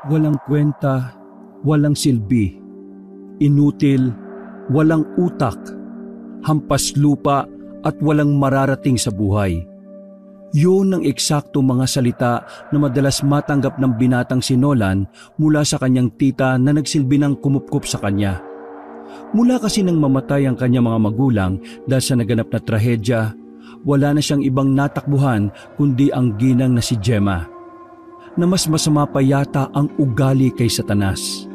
Walang kwenta, walang silbi, inutil, walang utak, hampas lupa at walang mararating sa buhay. Yun ang eksakto mga salita na madalas matanggap ng binatang si Nolan mula sa kanyang tita na nagsilbi ng kumupkup sa kanya. Mula kasi nang mamatay ang kanyang mga magulang dahil sa naganap na trahedya, wala na siyang ibang natakbuhan kundi ang ginang na si Gemma, na mas masama pa yata ang ugali kay Satanas.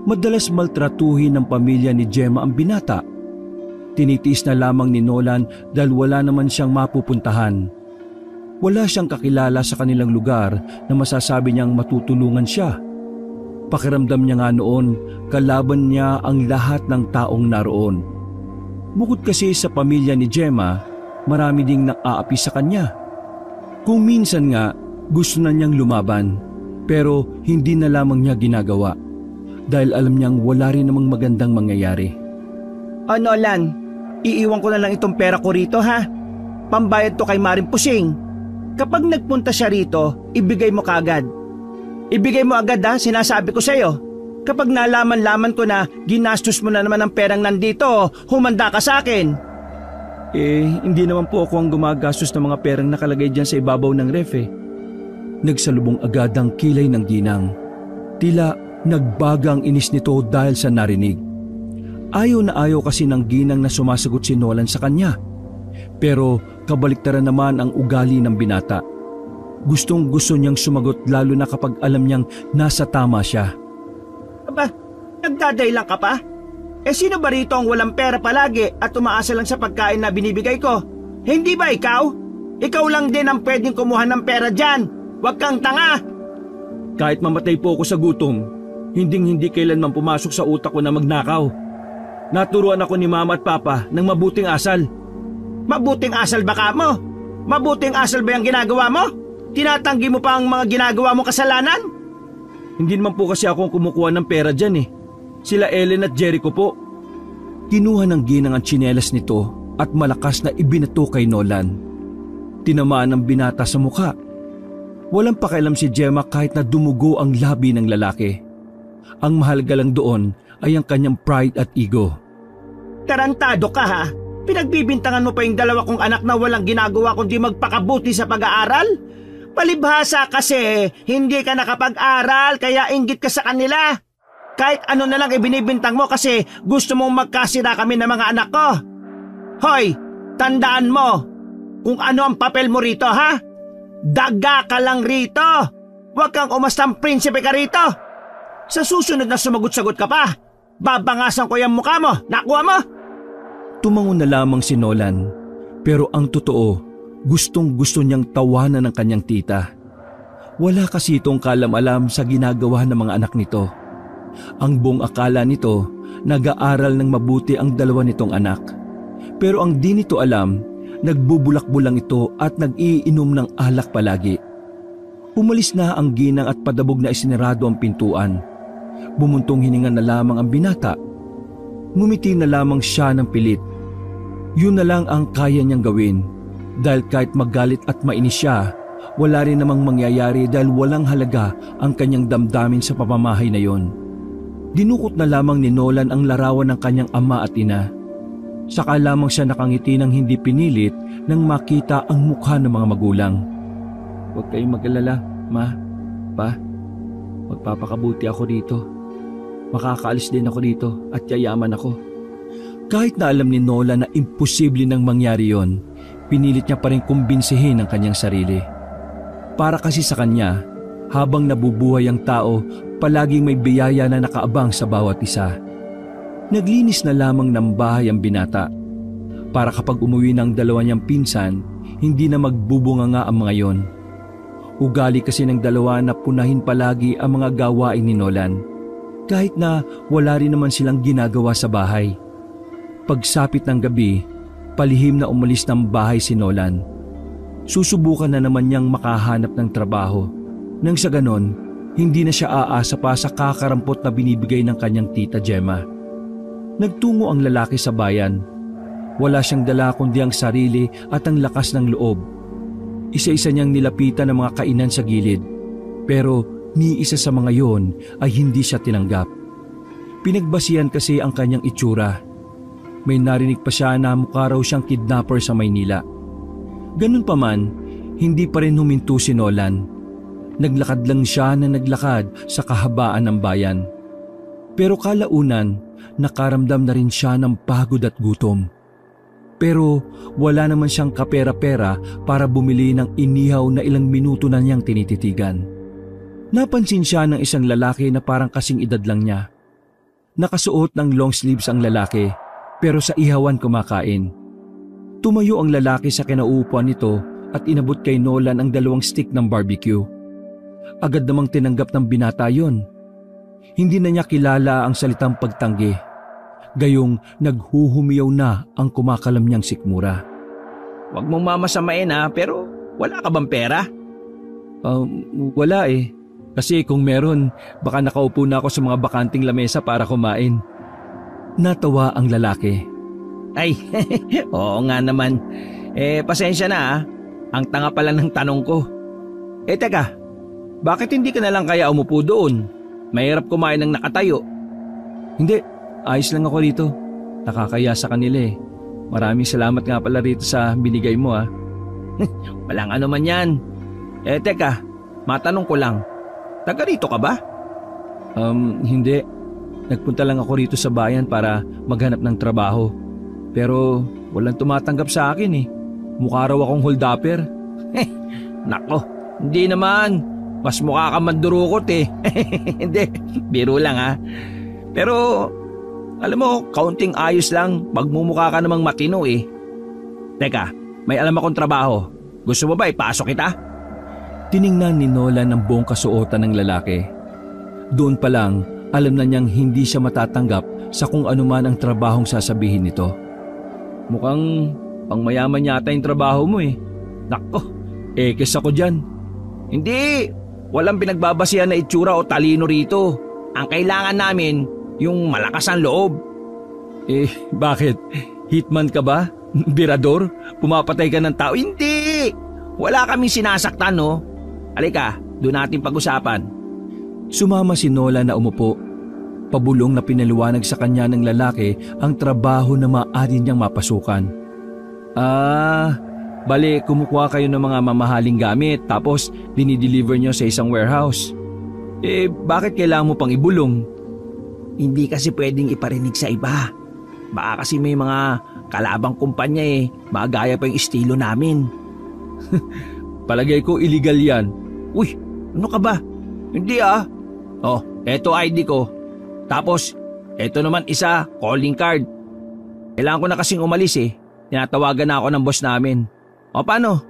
Madalas maltratuhin ng pamilya ni Gemma ang binata. Tinitiis na lamang ni Nolan dahil wala naman siyang mapupuntahan. Wala siyang kakilala sa kanilang lugar na masasabi niyang matutulungan siya. Pakiramdam niya nga noon, kalaban niya ang lahat ng taong naroon. Bukod kasi sa pamilya ni Gemma, marami ding nang-aapi sa kanya. Kung minsan nga, gusto na niyang lumaban, pero hindi na lamang niya ginagawa dahil alam niyang wala rin namang magandang mangyayari. Nolan, iiwan ko na lang itong pera ko rito ha. Pambayad to kay Maring Pusing. Kapag nagpunta siya rito, ibigay mo kaagad. Ibigay mo agad ha, sinasabi ko sa'yo. Kapag nalaman-laman ko na ginastos mo na naman ang perang nandito, humanda ka sa akin. Hindi naman po ako ang gumagastos ng mga perang nakalagay dyan sa ibabaw ng ref eh. Nagsalubong agad ang kilay ng ginang. Tila nagbaga ang inis nito dahil sa narinig. Ayaw na ayaw kasi ng ginang na sumasagot si Nolan sa kanya. Pero kabaliktaran naman ang ugali ng binata. Gustong gusto niyang sumagot lalo na kapag alam niyang nasa tama siya. Aba, nagdadailan ka pa? Sino ba rito ang walang pera palagi at umaasa lang sa pagkain na binibigay ko? Hindi ba ikaw? Ikaw lang din ang pwedeng kumuha ng pera dyan. Huwag kang tanga! Kahit mamatay po ako sa gutom, hindi kailanman pumasok sa utak ko na magnakaw. Naturuan ako ni Mama at Papa ng mabuting asal. Mabuting asal ba ka mo? Mabuting asal ba yung ginagawa mo? Tinatanggi mo pa ang mga ginagawa mo kasalanan? Hindi naman po kasi ako kumukuha ng pera dyan eh. Sila Ellen at Jericho po. Kinuha ng ginang ang tsinelas nito at malakas na ibinato kay Nolan. Tinamaan ng binata sa mukha. Walang pakialam si Gemma kahit na dumugo ang labi ng lalaki. Ang mahalaga lang doon ay ang kanyang pride at ego. Tarantado ka ha? Pinagbibintangan mo pa yung dalawa kong anak na walang ginagawa kundi magpakabuti sa pag-aaral? Palibhasa kasi hindi ka nakapag-aral kaya inggit ka sa kanila. Kahit ano na lang ibinibintang mo kasi gusto mong magkasira kami ng mga anak ko. Hoy, tandaan mo kung ano ang papel mo rito ha? Daga ka lang rito. Huwag kang umastang prinsipe ka rito. Sa susunod na sumagot-sagot ka pa, babangasan ko yung mukha mo. Nakuha mo? Tumango na lamang si Nolan, pero ang totoo, gustong-gusto niyang tawanan ng kanyang tita. Wala kasi itong kalam-alam sa ginagawa ng mga anak nito. Ang buong akala nito, nag-aaral ng mabuti ang dalawa nitong anak. Pero ang di nito alam, nagbubulak-bulang ito at nag-iinom ng alak palagi. Umalis na ang ginang at padabog na isinarado ang pintuan. Bumuntong hininga na lamang ang binata. Ngumiti na lamang siya ng pilit. Yun na lang ang kaya niyang gawin dahil kahit magalit at mainis siya, wala rin namang mangyayari dahil walang halaga ang kanyang damdamin sa pamamahay na yon. Dinukot na lamang ni Nolan ang larawan ng kanyang ama at ina. Saka lamang siya nakangiti ng hindi pinilit nang makita ang mukha ng mga magulang. Huwag kayong mag-alala, Ma, Pa. Magpapakabuti ako dito. Makakaalis din ako dito at yayaman ako. Kahit na alam ni Nolan na imposible nang mangyari yon, pinilit niya pa rin kumbinsihin ang kanyang sarili. Para kasi sa kanya, habang nabubuhay ang tao, palaging may biyaya na nakaabang sa bawat isa. Naglinis na lamang ng bahay ang binata. Para kapag umuwi ng dalawa niyang pinsan, hindi na magbubunga nga ang mga yon. Ugali kasi ng dalawa na punahin palagi ang mga gawain ni Nolan, kahit na wala rin naman silang ginagawa sa bahay. Pagsapit ng gabi, palihim na umalis ng bahay si Nolan. Susubukan na naman niyang makahanap ng trabaho. Nang sa ganon, hindi na siya aasa pa sa kakarampot na binibigay ng kanyang tita Gemma. Nagtungo ang lalaki sa bayan. Wala siyang dala kundi ang sarili at ang lakas ng loob. Isa-isa niyang nilapitan ang mga kainan sa gilid. Pero ni isa sa mga yon ay hindi siya tinanggap. Pinagbasihan kasi ang kanyang itsura. May narinig pa siya na mukha raw siyang kidnapper sa Maynila. Ganun pa man, hindi pa rin huminto si Nolan. Naglakad lang siya na naglakad sa kahabaan ng bayan. Pero kalaunan, nakaramdam na rin siya ng pagod at gutom. Pero wala naman siyang kapera-pera para bumili ng inihaw na ilang minuto na niyang tinititigan. Napansin siya ng isang lalaki na parang kasing edad lang niya. Nakasuot ng long sleeves ang lalaki pero sa ihawan kumakain. Tumayo ang lalaki sa kinauupuan nito at inabot kay Nolan ang 2 stick ng barbecue. Agad namang tinanggap ng binata yon. Hindi na niya kilala ang salitang pagtanggi. Gayong naghuhumiyaw na ang kumakalam niyang sikmura. Huwag mong mamasamain pero wala ka bang pera? Wala eh. Kasi kung meron, baka nakaupo na ako sa mga bakanting lamesa para kumain. Natawa ang lalaki. Ay, oo nga naman. Pasensya na Ang tanga pala ng tanong ko. Teka, bakit hindi ka na lang kaya umupo doon? Mahirap kumain ng nakatayo. Hindi, ayos lang ako dito. Nakakaya sa kanila eh. Maraming salamat nga pala rito sa binigay mo Walang ano man yan. Teka, matanong ko lang. Taga rito ka ba? Hindi. Nagpunta lang ako rito sa bayan para maghanap ng trabaho. Pero walang tumatanggap sa akin eh. Mukha raw akong holdupper. Nako, hindi naman. Mas mukha ka mandurukot eh. Hindi, biro lang Pero, alam mo, kaunting ayos lang. Magmumukha ka namang matino eh. Teka, may alam akong trabaho. Gusto mo ba ipasok kita? Tiningnan ni Nolan ang buong kasuotan ng lalaki. Doon pa lang, alam na niyang hindi siya matatanggap sa kung anuman ang trabahong sasabihin nito. Mukhang pangmayaman yata yung trabaho mo eh. Nako, kes ako dyan. Hindi, walang pinagbabasihan na itsura o talino rito. Ang kailangan namin, yung malakas ang loob. Bakit? Hitman ka ba? Birador? Pumapatay ka ng tao? Hindi! Wala kaming sinasaktan Halika, doon natin pag-usapan. Sumama si Nolan na umupo. Pabulong na pinaliwanag sa kanya ng lalaki ang trabaho na maaari niyang mapasukan. Bale kumukuha kayo ng mga mamahaling gamit tapos dinideliver niyo sa isang warehouse. Bakit kailangan mo pang ibulong? Hindi kasi pwedeng iparinig sa iba. Baka kasi may mga kalabang kumpanya magaya pa yung estilo namin. Palagay ko illegal yan. Uy, ano ka ba? Hindi eto ID ko. Tapos, eto naman isa, calling card. Kailangan ko na kasing umalis Tinatawagan na ako ng boss namin. O paano?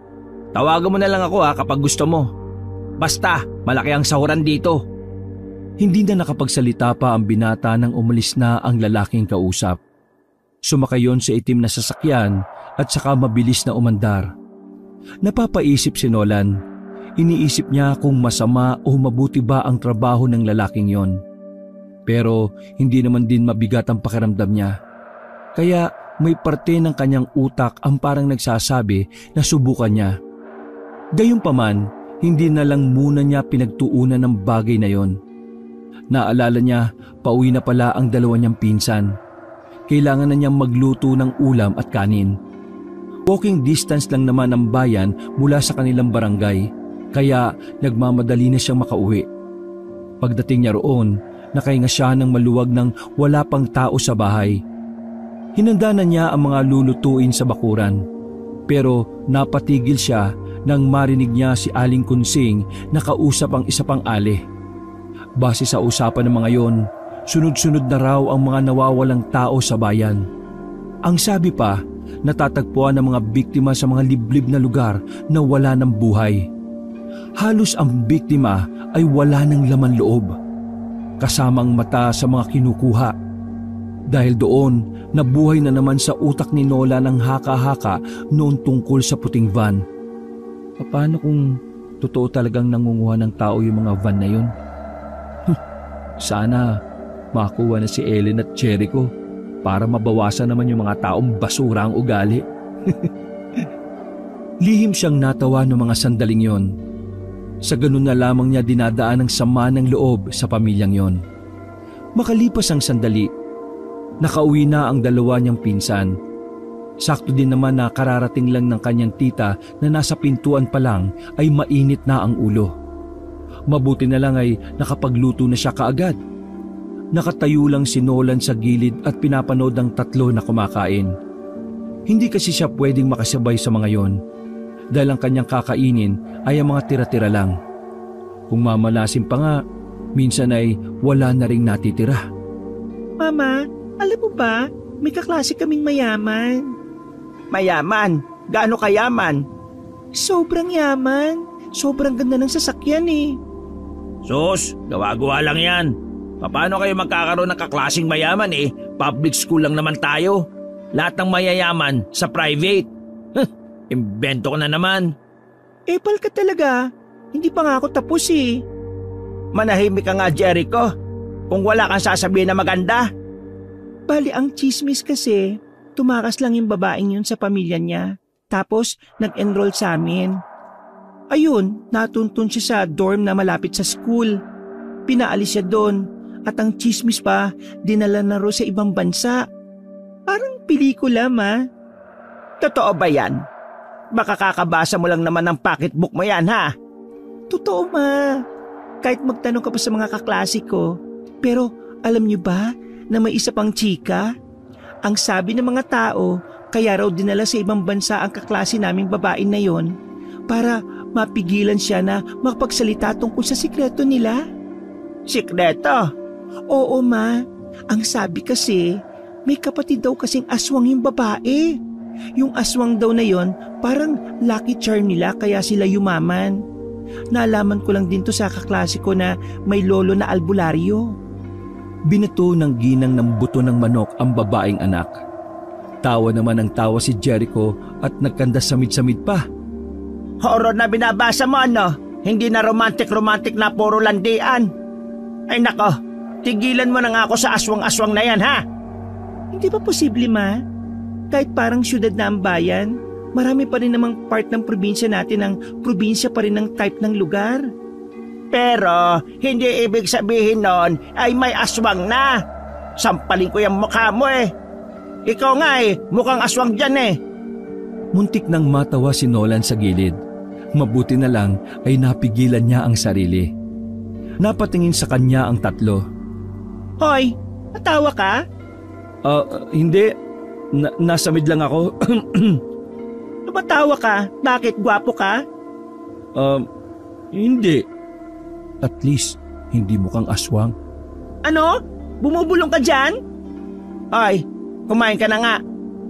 Tawagan mo na lang ako kapag gusto mo. Basta, malaki ang sahuran dito. Hindi na nakapagsalita pa ang binata nang umalis na ang lalaking kausap. Sumakay yon sa itim na sasakyan at saka mabilis na umandar. Napapaisip si Nolan. Iniisip niya kung masama o mabuti ba ang trabaho ng lalaking yon. Pero hindi naman din mabigat ang pakiramdam niya. Kaya may parte ng kanyang utak ang parang nagsasabi na subukan niya. Gayunpaman, hindi na lang muna niya pinagtuunan ng bagay na yon. Naalala niya, pauwi na pala ang 2 niyang pinsan. Kailangan na niyang magluto ng ulam at kanin. Walking distance lang naman ang bayan mula sa kanilang barangay, kaya nagmamadali na siyang makauwi. Pagdating niya roon, nakahinga siya ng maluwag ng wala pang tao sa bahay. Hinanda na niya ang mga lulutuin sa bakuran. Pero napatigil siya nang marinig niya si Aling Kunsing na kausap ang isa pang ali. Base sa usapan ng mga yon, sunod-sunod na raw ang mga nawawalang tao sa bayan. Ang sabi pa, natatagpuan ng mga biktima sa mga liblib na lugar na wala ng buhay. Halos ang biktima ay wala ng laman loob, kasamang mata sa mga kinukuha. Dahil doon, nabuhay na naman sa utak ni Nola ng haka-haka noon tungkol sa puting van. Paano kung totoo talagang nangunguha ng tao yung mga van na yun? Sana makakuha na si Ellen at Jericho para mabawasan naman yung mga taong basura ang ugali. Lihim siyang natawa ng mga sandaling yon. Sa ganun na lamang niya dinadaan ang sama ng loob sa pamilyang yon. Makalipas ang sandali, nakauwi na ang dalawa niyang pinsan. Sakto din naman na kararating lang ng kanyang tita na nasa pintuan pa lang ay mainit na ang ulo. Mabuti na lang ay nakapagluto na siya kaagad. Nakatayo lang si Nolan sa gilid at pinapanood ang tatlo na kumakain. Hindi kasi siya pwedeng makasabay sa mga yon dahil ang kanyang kakainin ay ang mga tira-tira lang. Kung mamalasin pa nga, minsan ay wala na ring natitira. Mama, alam mo ba, may kaklase kaming mayaman. Mayaman? Gaano kayaman? Sobrang yaman. Sobrang ganda ng sasakyan eh. Sus, gawa-gawa lang yan. Paano kayo magkakaroon ng kaklaseng mayaman eh? Public school lang naman tayo. Lahat ng mayayaman sa private. Imbento ko na naman. Epal ka talaga. Hindi pa nga ako tapos eh. Manahimik ka nga, Jericho. Kung wala kang sasabihin na maganda. Bali ang chismis kasi, tumakas lang yung babaeng yun sa pamilya niya. Tapos nag-enroll sa amin. Ayun, natuntun siya sa dorm na malapit sa school. Pinaalis siya doon. At ang chismis pa, dinala na ro sa ibang bansa. Parang pelikula, ma. Totoo ba yan? Baka kakabasa mo lang naman ng pocketbook mo yan, ha? Totoo, ma. Kahit magtanong ka pa sa mga kaklase ko. Pero alam niyo ba na may isa pang chika? Ang sabi ng mga tao, kaya raw dinala sa ibang bansa ang kaklase naming babae na yon para mapigilan siya na makapagsalita tungkol sa sikreto nila. Sikreto? Oo, ma. Ang sabi kasi, may kapatid daw kasing aswang yung babae. Yung aswang daw na yon, parang lucky charm nila kaya sila yumaman. Naalaman ko lang din to sa kaklase ko na may lolo na albularyo. Binato ng ginang ng buto ng manok ang babaeng anak. Tawa naman ang tawa si Jericho at nagkandasamid-samid pa. Horror na binabasa mo, ano? Hindi na romantic-romantic na puro landian. Ay nako, tigilan mo na nga ako sa aswang-aswang na yan, ha? Hindi ba posible, ma? Kahit parang syudad na ang bayan, marami pa rin namang part ng probinsya natin ang probinsya pa rin ng type ng lugar. Pero hindi ibig sabihin nun ay may aswang na. Sampalin ko yung mukha mo eh. Ikaw nga eh, mukhang aswang dyan eh. Muntik nang matawa si Nolan sa gilid. Mabuti na lang ay napigilan niya ang sarili. Napatingin sa kanya ang tatlo. Hoy, natawa ka? Hindi. Nasamid lang ako. Tumatawa ka? Bakit? Gwapo ka? Hindi. At least, hindi mukhang aswang. Ano? Bumubulong ka dyan? Hoy, kumain ka na nga.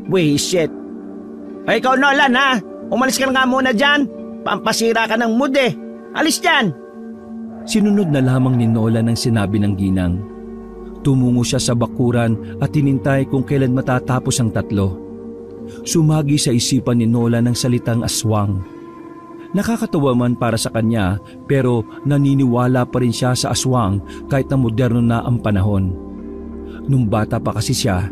Bullshit. Ay, ikaw Nolan ha? Umalis ka na nga muna dyan. Pampasira ka ng mood eh. Alis dyan. Sinunod na lamang ni Nolan ang sinabi ng ginang. Tumungo siya sa bakuran at hinintay kung kailan matatapos ang tatlo. Sumagi sa isipan ni Nolan ang salitang aswang. Nakakatawa man para sa kanya pero naniniwala pa rin siya sa aswang kahit na moderno na ang panahon. Nung bata pa kasi siya,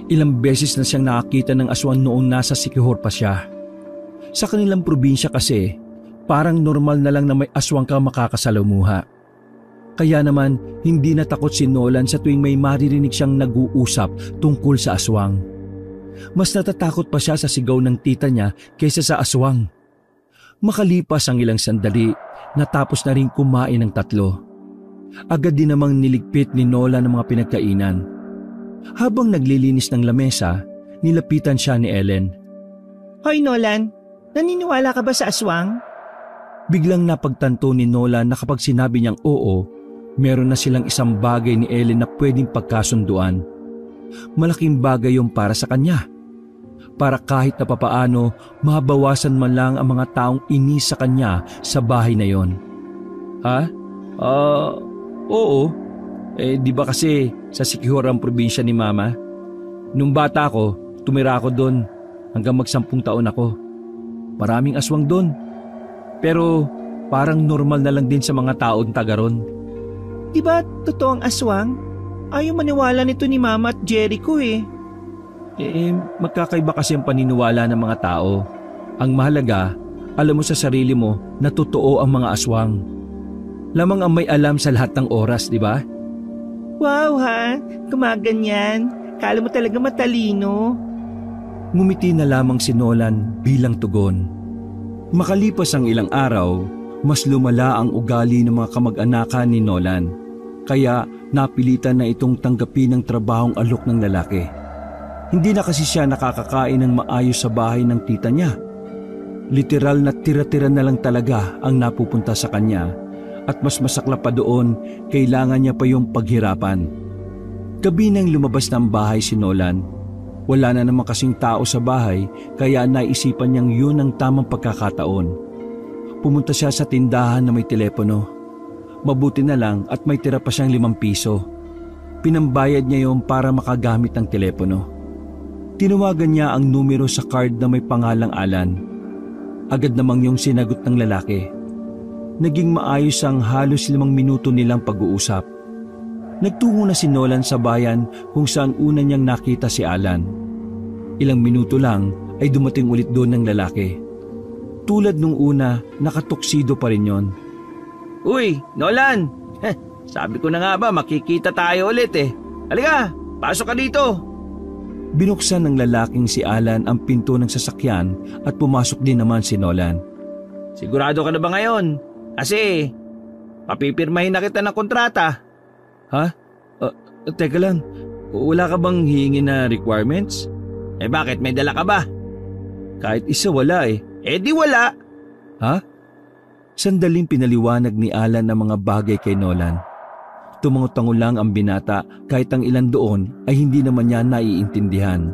ilang beses na siyang nakakita ng aswang noong nasa Siquijor pa siya. Sa kanilang probinsya kasi, parang normal na lang na may aswang ka makakasalamuha. Kaya naman, hindi natakot si Nolan sa tuwing may maririnig siyang nag-uusap tungkol sa aswang. Mas natatakot pa siya sa sigaw ng tita niya kaysa sa aswang. Makalipas ang ilang sandali, natapos na rin kumain ng tatlo. Agad din namang niligpit ni Nolan ang mga pinagkainan. Habang naglilinis ng lamesa, nilapitan siya ni Ellen. Hoy Nolan, naniniwala ka ba sa aswang? Biglang napagtanto ni Nolan na kapag sinabi niyang oo, meron na silang isang bagay ni Ellen na pwedeng pagkasunduan. Malaking bagay yung para sa kanya. Para kahit na papaano, mabawasan man lang ang mga taong inis sa kanya sa bahay na yon. Ha? Oo. Di ba kasi sa Siquijor ang probinsya ni Mama? Nung bata ako, tumira ako doon hanggang mag-10 taon ako. Maraming aswang doon. Pero parang normal na lang din sa mga taong taga ron. Di ba totoo ang aswang? Ayaw maniwala nito ni Mama at Jericho eh. Magkakaiba kasi ang paniniwala ng mga tao. Ang mahalaga, Alam mo sa sarili mo na totoo ang mga aswang. Lamang ang may alam sa lahat ng oras, di ba? Wow ha, gumaganyan. Kala mo talaga matalino. Ngumiti na lamang si Nolan bilang tugon. Makalipas ang ilang araw, mas lumala ang ugali ng mga kamag-anakan ni Nolan. Kaya napilitan na itong tanggapin ang trabahong alok ng lalaki. Hindi na kasi siya nakakakain ng maayos sa bahay ng tita niya. Literal na tira-tira na lang talaga ang napupunta sa kanya. At mas masakla pa doon, kailangan niya pa yung paghirapan. Gabi nang lumabas ng bahay si Nolan. Wala na naman kasing tao sa bahay, kaya naisipan niyang yun ang tamang pagkakataon. Pumunta siya sa tindahan na may telepono. Mabuti na lang at may tira pa siyang 5 piso. Pinambayad niya yon para makagamit ng telepono. Tinawagan niya ang numero sa card na may pangalang Alan. Agad namang yung sinagot ng lalaki. Naging maayos ang halos 5 minuto nilang pag-uusap. Nagtungo na si Nolan sa bayan kung saan una niyang nakita si Alan. Ilang minuto lang ay dumating ulit doon ng lalaki. Tulad nung una, nakatuksido pa rin yon. Uy, Nolan! Sabi ko na nga ba makikita tayo ulit eh. Halika, pasok ka dito. Binuksan ng lalaking si Alan ang pinto ng sasakyan at pumasok din naman si Nolan. Sigurado ka na ba ngayon? Kasi papipirmahin na kita ng kontrata. Ha? Teka lang, wala ka bang hihingi na requirements? Bakit? May dala ka ba? Kahit isa wala eh. Di wala. Ha? Sandaling pinaliwanag ni Alan ang mga bagay kay Nolan. Tumango-tango lang ang binata kahit ang ilan doon ay hindi naman niya naiintindihan.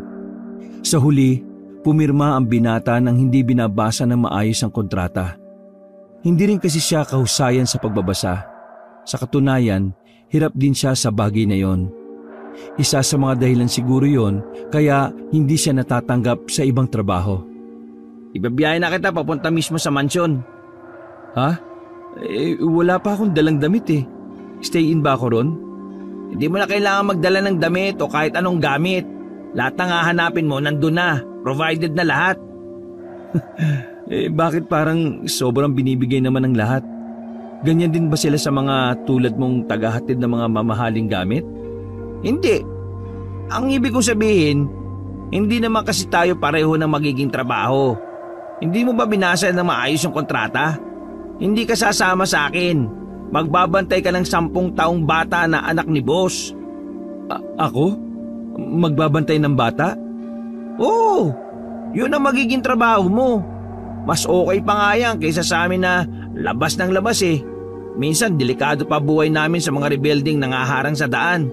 Sa huli, pumirma ang binata nang hindi binabasa ng maayos ang kontrata. Hindi rin kasi siya kahusayan sa pagbabasa. Sa katunayan, hirap din siya sa bagay na yon. Isa sa mga dahilan siguro yon kaya hindi siya natatanggap sa ibang trabaho. Ibabiyahe na kita papunta mismo sa mansyon. Ha? Wala pa akong dalang damit eh. Stay in ba ako ron? Hindi mo na kailangan magdala ng damit o kahit anong gamit. Lahat ng hahanapin mo nandun na. Provided na lahat. Bakit parang sobrang binibigay naman ng lahat? Ganyan din ba sila sa mga tulad mong tagahatid ng mga mamahaling gamit? Hindi. Ang ibig kong sabihin, hindi naman kasi tayo pareho ng magiging trabaho. Hindi mo ba binasa na maayos yung kontrata? Hindi ka sasama sa akin. Magbabantay ka ng 10 taong bata na anak ni boss. Ako? Magbabantay ng bata? Oo, yun ang magiging trabaho mo. Mas okay pa nga yan kaysa sa amin na labas ng labas eh. Minsan delikado pa buhay namin sa mga rebuilding nangaharang sa daan.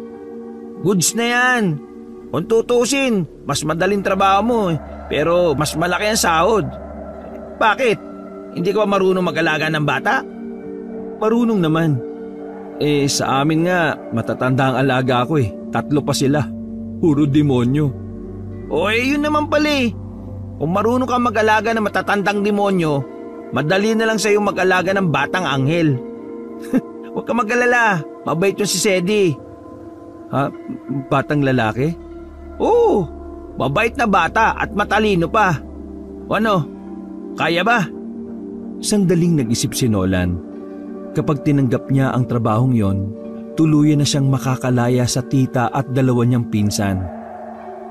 Goods na yan. Kung tutusin, mas madaling trabaho mo eh, pero mas malaki ang sahod. Bakit? Hindi ka ba marunong mag-alaga ng bata? Marunong naman. Sa amin nga, matatanda ang alaga ko eh. 3 pa sila. Puro demonyo. Yun naman pala eh. Kung marunong ka mag-alaga ng matatandang demonyo, madali na lang sa'yo mag-alaga ng batang anghel. Huwag ka mag-alala, mabait yung si Sedi. Ha? Batang lalaki? Oo, mabait na bata at matalino pa. O ano, kaya ba? Sandaling nag-isip si Nolan. Kapag tinanggap niya ang trabahong yon, tuluyan na siyang makakalaya sa tita at 2 niyang pinsan.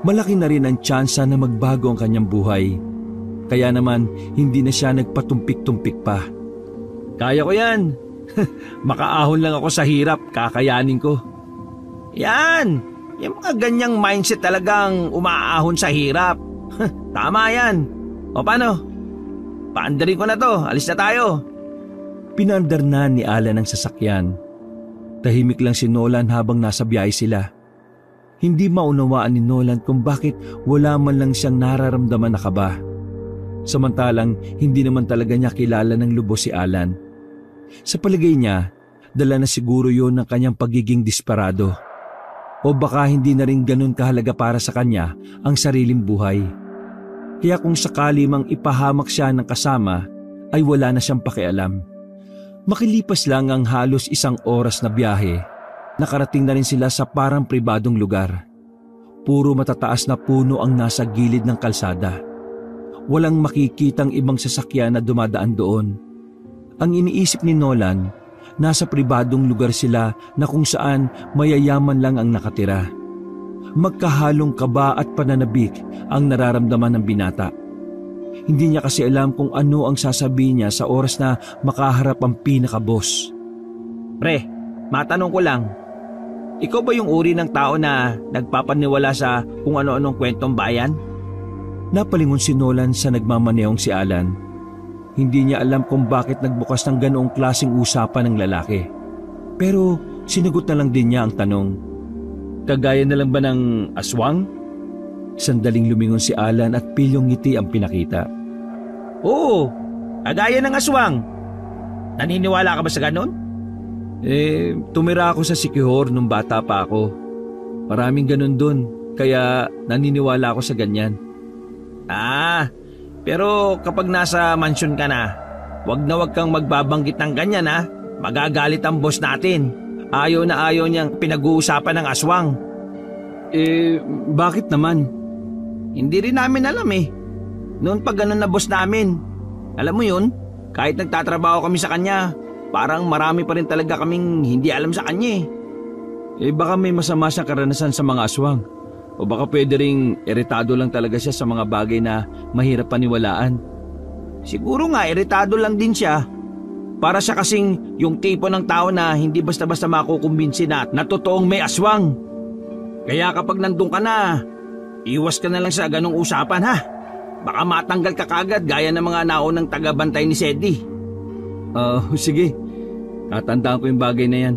Malaki na rin ang tsansa na magbago ang kanyang buhay. Kaya naman, hindi na siya nagpatumpik-tumpik pa. Kaya ko yan. Makaahon lang ako sa hirap, kakayanin ko. Yan! Yung mga ganyang mindset talagang umaahon sa hirap. Tama yan. O paano? Paandarin ko na to, alis na tayo. Pinandar na ni Alan ang sasakyan. Tahimik lang si Nolan habang nasa biyahe sila. Hindi maunawaan ni Nolan kung bakit wala man lang siyang nararamdaman na kaba. Samantalang hindi naman talaga niya kilala ng lubos si Alan. Sa palagay niya, dala na siguro yon ng kanyang pagiging desperado. O baka hindi na rin ganun kahalaga para sa kanya ang sariling buhay. Kaya kung sakali mang ipahamak siya ng kasama, ay wala na siyang pakialam. Makilipas lang ang halos 1 oras na biyahe, nakarating na rin sila sa parang pribadong lugar. Puro matataas na puno ang nasa gilid ng kalsada. walang makikitang ibang sasakyan na dumadaan doon. Ang iniisip ni Nolan, nasa pribadong lugar sila na kung saan mayayaman lang ang nakatira. Magkahalong kaba at pananabik ang nararamdaman ng binata. Hindi niya kasi alam kung ano ang sasabihin niya sa oras na makaharap ang pinaka-boss. Pre, matanong ko lang. Ikaw ba yung uri ng tao na nagpapaniwala sa kung ano-anong kwentong bayan? Napalingon si Nolan sa nagmamanehong si Alan. Hindi niya alam kung bakit nagbukas ng ganoong klaseng usapan ng lalaki. Pero sinagot na lang din niya ang tanong. Kagaya na lang ba ng aswang? Sandaling lumingon si Alan at pilyong ngiti ang pinakita. Oo, kagaya ng aswang. Naniniwala ka ba sa ganon? Tumira ako sa Siquijor nung bata pa ako. Maraming ganon dun, kaya naniniwala ako sa ganyan. Pero kapag nasa mansyon ka na, wag kang magbabanggit ng ganyan ha. Magagalit ang boss natin. Ayaw na ayaw niyang pinag-uusapan ng aswang. Bakit naman? Hindi rin namin alam eh. Noon pa ganun na boss namin. Alam mo yun, kahit nagtatrabaho kami sa kanya, parang marami pa rin talaga kaming hindi alam sa kanya eh. Baka may masama siyang karanasan sa mga aswang. O baka pwede ring iritado lang talaga siya sa mga bagay na mahirap paniwalaan. Siguro nga iritado lang din siya. Para siya kasing yung tipo ng tao na hindi basta-basta makukumbinsi na totoong may aswang. Kaya kapag nandun ka na, iwas ka na lang sa ganong usapan ha. Baka matanggal ka kagad gaya ng mga naunang taga-bantay ni Sedi. Sige. Tatandaan ko yung bagay na yan.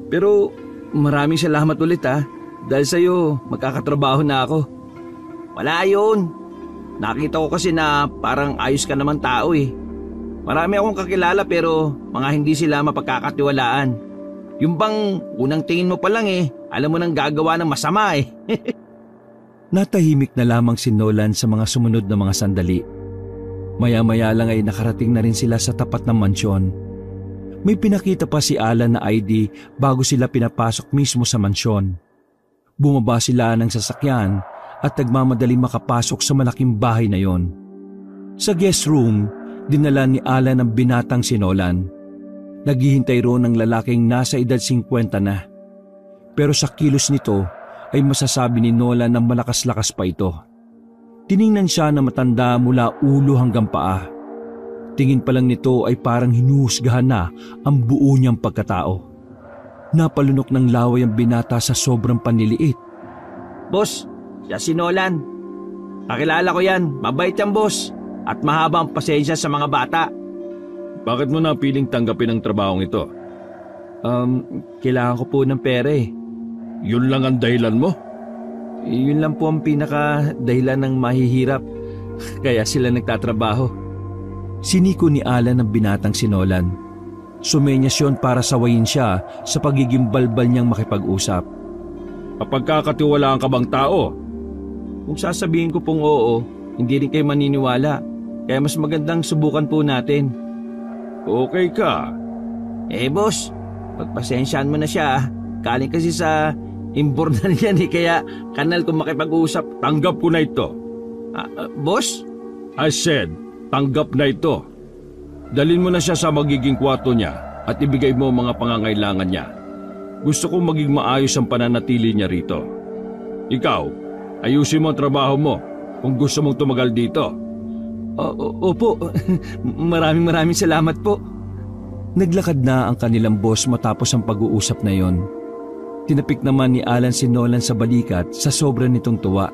Pero maraming salamat ulit ha. Dahil sa'yo, magkakatrabaho na ako. Wala yun. Nakita ko kasi na parang ayos ka naman tao eh. Marami akong kakilala pero mga hindi sila mapagkakatiwalaan. Yung bang unang tingin mo pa lang eh, alam mo nang gagawa ng masama eh. Natahimik na lamang si Nolan sa mga sumunod na mga sandali. Maya-maya lang ay nakarating na rin sila sa tapat ng mansyon. May pinakita pa si Alan na ID bago sila pinapasok mismo sa mansyon. Bumaba sila ng sasakyan at nagmamadaling makapasok sa malaking bahay na yon. Sa guest room, dinala ni Alan ang binatang si Nolan. Naghihintay roon ng lalaking nasa edad 50 na. Pero sa kilos nito ay masasabi ni Nolan na malakas-lakas pa ito. Tiningnan siya na matanda mula ulo hanggang paa. Tingin pa lang nito ay parang hinuhusgahan na ang buo niyang pagkatao. Napalunok ng laway ang binata sa sobrang panliliit. Boss, siya si Nolan. Kakilala ko yan, mabait yan boss. At mahaba ang pasensya sa mga bata. Bakit mo napiling tanggapin ang trabahong ito? Kailangan ko po ng pera eh. Yun lang ang dahilan mo? Yun lang po ang pinaka-dahilan ng mahihirap. Kaya sila nagtatrabaho. Siniko ni Alan ang binatang si Nolan. Sumenyas yun para sawayin siya sa pagiging balbal niyang makipag-usap. Kapagkakatiwalaan ka bang tao? Kung sasabihin ko pong oo, hindi rin kayo maniniwala. Kaya mas magandang subukan po natin. Okay ka. Boss, pagpasensyaan mo na siya. Galing kasi sa imbornan yan kaya kanal kung makipag-usap. Tanggap ko na ito. Boss? I said, tanggap na ito. Dalhin mo na siya sa magiging kwarto niya at ibigay mo mga pangangailangan niya. Gusto kong maging maayos ang pananatili niya rito. Ikaw, ayusin mo ang trabaho mo kung gusto mong tumagal dito. Opo, maraming salamat po. Naglakad na ang kanilang boss matapos ang pag-uusap na yon. Tinapik naman ni Alan si Nolan sa balikat sa sobra nitong tuwa.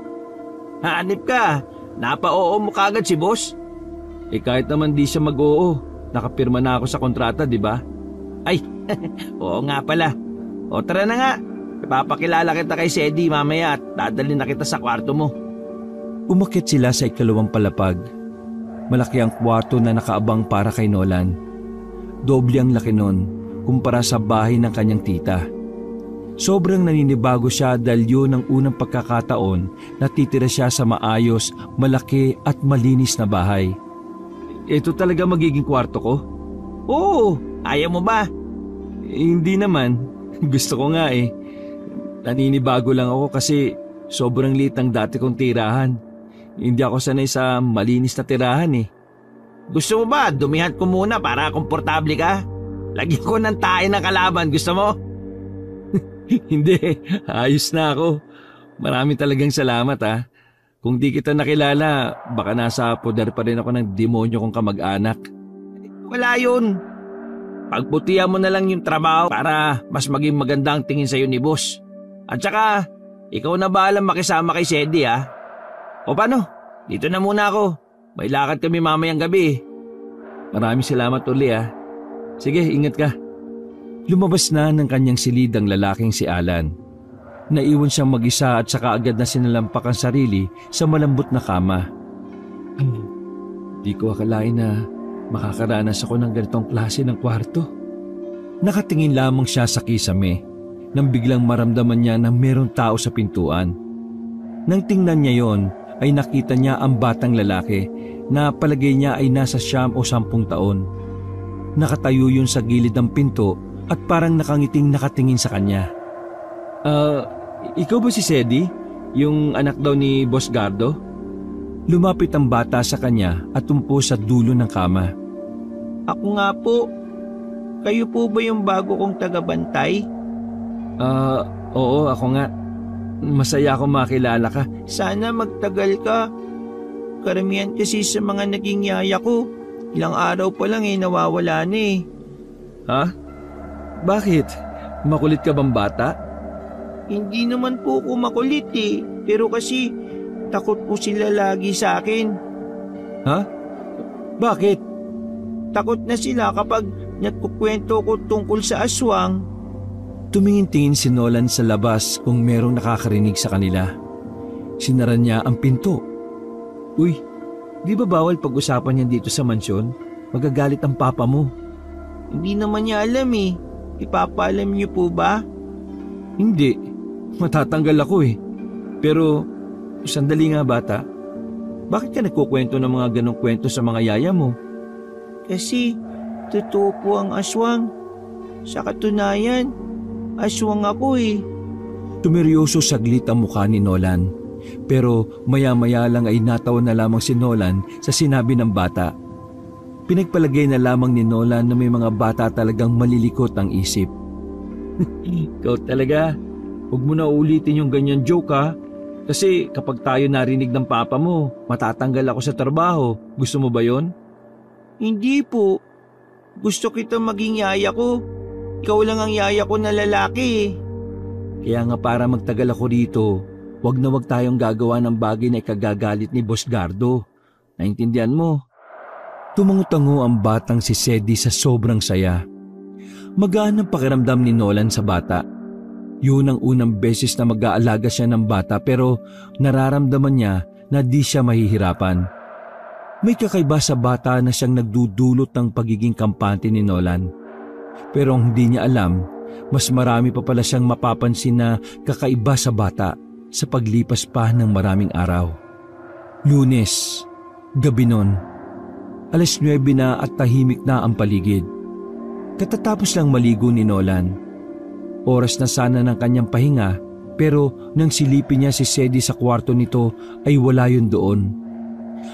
Hanip ka, napa-oo mo kagad si boss. Kahit naman di siya mag-oo, nakapirma na ako sa kontrata, di ba? Ay, oo nga pala. O tara na nga, ipapakilala kita kay Sedi mamaya at dadalhin na kita sa kwarto mo. Umakyat sila sa ikalawang palapag. Malaki ang kwarto na nakaabang para kay Nolan. Doble ang laki nun kumpara sa bahay ng kanyang tita. Sobrang naninibago siya dahil yun ang unang pagkakataon na titira siya sa maayos, malaki at malinis na bahay. Ito talaga magiging kwarto ko? Oo, ayaw mo ba? Hindi naman. Gusto ko nga eh. Naninibago lang ako kasi sobrang liit ang dati kong tirahan. Hindi ako sanay sa malinis na tirahan eh. Gusto mo ba dumihan ko muna para komportable ka? Lagyan ko ng tae ng kalaban, gusto mo? Hindi, ayos na ako. Marami talagang salamat ah. Kung di kita nakilala, baka nasa poder pa rin ako ng demonyo kong kamag-anak. Wala yun. Pagputihan mo na lang yung trabaho para mas maging maganda ang tingin sa'yo ni boss. At saka, ikaw na bahalang makisama kay Sedi ha. O paano? Dito na muna ako. May lakad kami mamayang gabi. Maraming salamat uli ah. Sige, ingat ka. Lumabas na ng kanyang silid ang lalaking si Alan. Naiwan siyang mag-isa at saka agad na sinalampak ang sarili sa malambot na kama. Di ko akalain na makakaranas ako ng ganitong klase ng kwarto. Nakatingin lamang siya sa kisame nang biglang maramdaman niya na mayroong tao sa pintuan. Nang tingnan niya yon, ay nakita niya ang batang lalaki na palagay niya ay nasa 9 o 10 taon. Nakatayo yun sa gilid ng pinto at parang nakangiting nakatingin sa kanya. Ikaw ba si Sedi? Yung anak daw ni Boss Gardo? Lumapit ang bata sa kanya at tumpo sa dulo ng kama. Ako nga po. Kayo po ba yung bago kong tagabantay? Oo, ako nga. Masaya akong makilala ka. Sana magtagal ka. Karamihan kasi sa mga naging yaya ko, ilang araw pa lang nawawala na eh. Ha? Bakit? Makulit ka bang bata? Hindi naman po ako makulit eh. Pero kasi takot po sila lagi sa akin. Ha? Bakit? Takot na sila kapag nagkukwento ko tungkol sa aswang. Tumingin-tingin si Nolan sa labas kung merong nakakarinig sa kanila. Sinara niya ang pinto. Uy, di ba bawal pag-usapan yan dito sa mansyon? Magagalit ang papa mo. Hindi naman niya alam eh. Ipapaalam niyo po ba? Hindi. Matatanggal ako eh. Pero, sandali nga bata. Bakit ka nagkukwento ng mga ganong kwento sa mga yaya mo? Kasi, totoo po ang aswang. Sa katunayan, aswang ako eh. Tumeryoso saglit ang mukha ni Nolan. Pero maya-maya lang ay natawa na lamang si Nolan sa sinabi ng bata. Pinagpalagay na lamang ni Nolan na may mga bata talagang malilikot ang isip. Ikaw talaga, huwag mo na ulitin yung ganyan joke ha. Kasi kapag tayo narinig ng papa mo, matatanggal ako sa trabaho. Gusto mo ba yon? Hindi po. Gusto kita maging yaya ko. Ikaw lang ang yaya ko na lalaki eh. Kaya nga para magtagal ako dito, wag na wag tayong gagawa ng bagay na ikagagalit ni Boss Gardo. Naintindihan mo? Tumango-tango ang batang si Sedi sa sobrang saya. Magaan ang pakiramdam ni Nolan sa bata. Yun ang unang beses na mag-aalaga siya ng bata pero nararamdaman niya na di siya mahihirapan. May kakaiba sa bata na siyang nagdudulot ng pagiging kampante ni Nolan. Pero ang hindi niya alam, mas marami pa pala siyang mapapansin na kakaiba sa bata sa paglipas pa ng maraming araw. Lunes, gabi nun. 9:00 na at tahimik na ang paligid. Katatapos lang maligo ni Nolan. Oras na sana ng kanyang pahinga pero nang silipin niya si Sedi sa kwarto nito ay wala yun doon.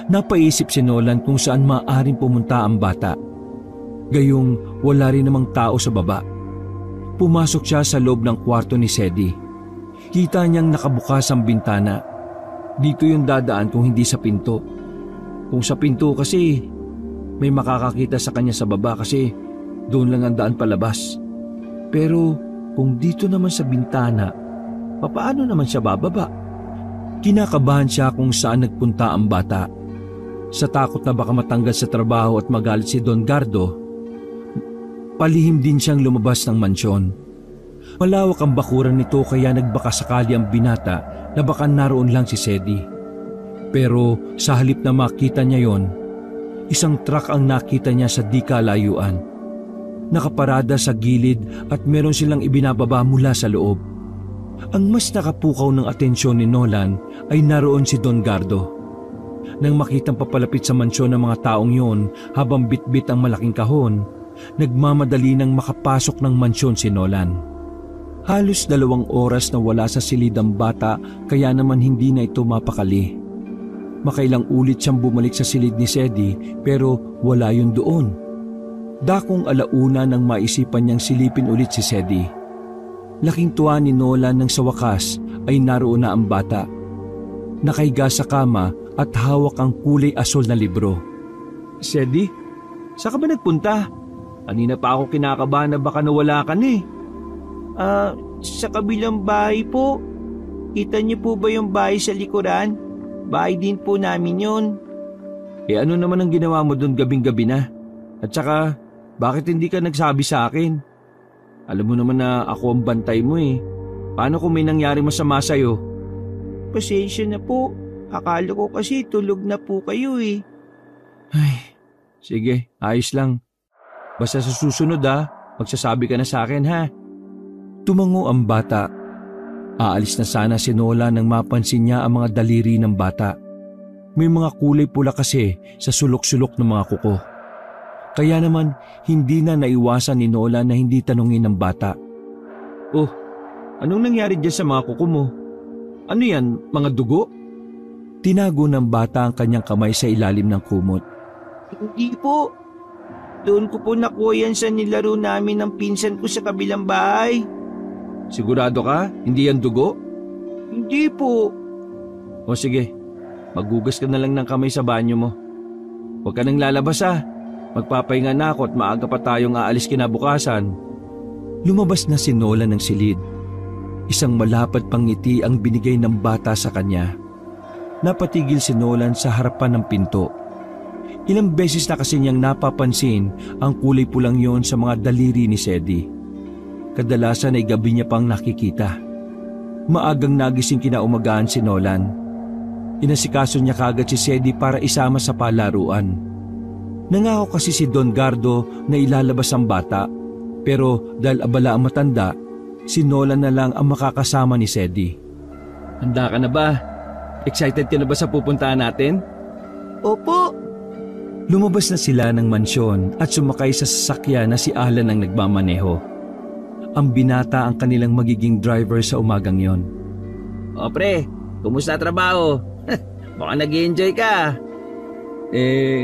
Napaisip si Nolan kung saan maaaring pumunta ang bata. Gayong wala rin namang tao sa baba. Pumasok siya sa loob ng kwarto ni Sedi. Kita niyang nakabukas ang bintana. Dito yung dadaan kung hindi sa pinto. Kung sa pinto kasi may makakakita sa kanya sa baba kasi doon lang ang daan palabas. Pero kung dito naman sa bintana, papaano naman siya bababa? Kinakabahan siya kung saan nagpunta ang bata. Sa takot na baka matanggal sa trabaho at magalit si Don Gardo, palihim din siyang lumabas ng mansyon. Malawak ang bakuran nito kaya nagbaka sakali ang binata na baka naroon lang si Sedi. Pero sa halip na makita niya yon, isang truck ang nakita niya sa di kalayuan. Nakaparada sa gilid at meron silang ibinababa mula sa loob. Ang mas nakapukaw ng atensyon ni Nolan ay naroon si Don Gardo. Nang makitang papalapit sa mansyon ng mga taong yon habang bitbit ang malaking kahon, nagmamadali nang makapasok ng mansyon si Nolan. Halos 2 oras na wala sa silid ang bata kaya naman hindi na ito mapakali. Makailang ulit siyang bumalik sa silid ni Sedi pero wala yun doon. Dakong alauna nang maisipan niyang silipin ulit si Sedi. Laking tuwa ni Nolan nang sa wakas ay naroon na ang bata. Nakahiga sa kama at hawak ang kulay asol na libro. Sedi, saan ka ba nagpunta? Kanina pa ako kinakabahan na baka nawala ka na eh. Sa kabilang bahay po. Kita niyo po ba yung bahay sa likuran? Bahay din po namin yun. Ano naman ang ginawa mo doon gabing-gabi na? At saka, bakit hindi ka nagsabi sa akin? Alam mo naman na ako ang bantay mo eh. Paano kung may nangyari masama sa'yo? Pasensya na po. Akala ko kasi tulog na po kayo eh. Ay, sige, ayos lang. Basta sa susunod magsasabi ka na sa akin ha. Tumango ang bata. Aalis na sana si Nola nang mapansin niya ang mga daliri ng bata. May mga kulay pula kasi sa sulok-sulok ng mga kuko. Kaya naman hindi na naiwasan ni Nola na hindi tanungin ng bata. Oh, anong nangyari dyan sa mga kuko mo? Ano yan, mga dugo? Tinago ng bata ang kanyang kamay sa ilalim ng kumot. Hindi po. Doon ko po nakuha yan sa nilaro namin ng pinsan ko sa kabilang bahay. Sigurado ka? Hindi yan dugo? Hindi po. O sige, maghugas ka na lang ng kamay sa banyo mo. Huwag ka nang lalabas Magpapahinga na ako at maaga pa tayong aalis kinabukasan. Lumabas na si Nola ng silid. Isang malapad pang ngiti ang binigay ng bata sa kanya. Napatigil si Nolan sa harapan ng pinto. Ilang beses na kasi niyang napapansin ang kulay pulang yon sa mga daliri ni Sedi. Kadalasan ay gabi niya pang nakikita. Maagang nagising kinaumagaan si Nolan. Inasikaso niya kagad si Sedi para isama sa palaruan. Nangako kasi si Don Gardo na ilalabas ang bata, pero dahil abala ang matanda, si Nolan na lang ang makakasama ni Sedi. Handa ka na ba? Excited ka na ba sa pupuntahan natin? Opo. Lumabas na sila ng mansyon at sumakay sa sasakyan na si Alan ang nagmamaneho. Ang binata ang kanilang magiging driver sa umagang yon. O pre, kumusta trabaho? Baka nag-i-enjoy ka.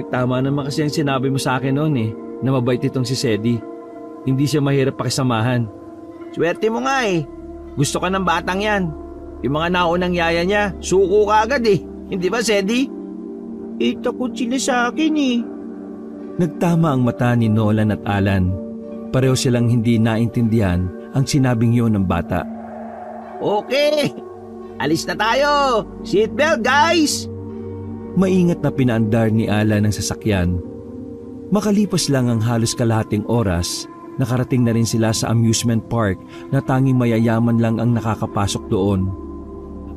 Tama naman kasi ang sinabi mo sa akin noon na mabait itong si Sedi. Hindi siya mahirap pakisamahan. Swerte mo nga Gusto ka ng batang yan. Yung mga naunang yaya niya, suko ka agad Hindi ba, Sedi? Takot sila sa akin Nagtama ang mata ni Nolan at Alan. Pareho silang hindi naintindihan ang sinabing yun ng bata. Okay, alis na tayo. Seatbelt, guys! Maingat na pinaandar ni Alan ang sasakyan. Makalipas lang ang halos kalahating oras, nakarating na rin sila sa amusement park na tanging mayayaman lang ang nakakapasok doon.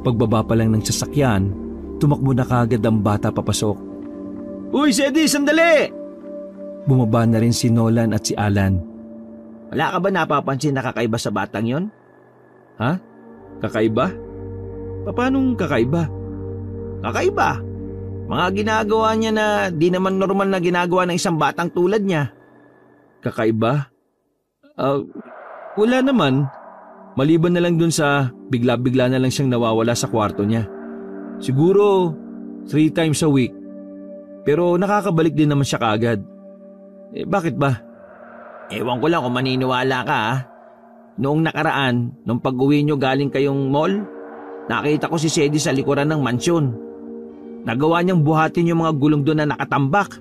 Pagbaba pa lang ng sasakyan, tumakbo na kagad ang bata papasok. Uy, Sedi, sandali! Bumaba na rin si Nolan at si Alan. Wala ka ba napapansin na kakaiba sa batang yon? Ha? Kakaiba? Paanong kakaiba? Kakaiba? Mga ginagawa niya na di naman normal na ginagawa ng isang batang tulad niya. Kakaiba? Wala naman. Maliban na lang dun sa bigla-bigla na lang siyang nawawala sa kwarto niya. Siguro 3 times a week. Pero nakakabalik din naman siya kaagad. Bakit ba? Ewan ko lang kung maniniwala ka Noong nakaraan, nung pag-uwi nyo galing kayong mall, nakita ko si Sedi sa likuran ng mansyon. Nagawa niyang buhatin yung mga gulong doon na nakatambak.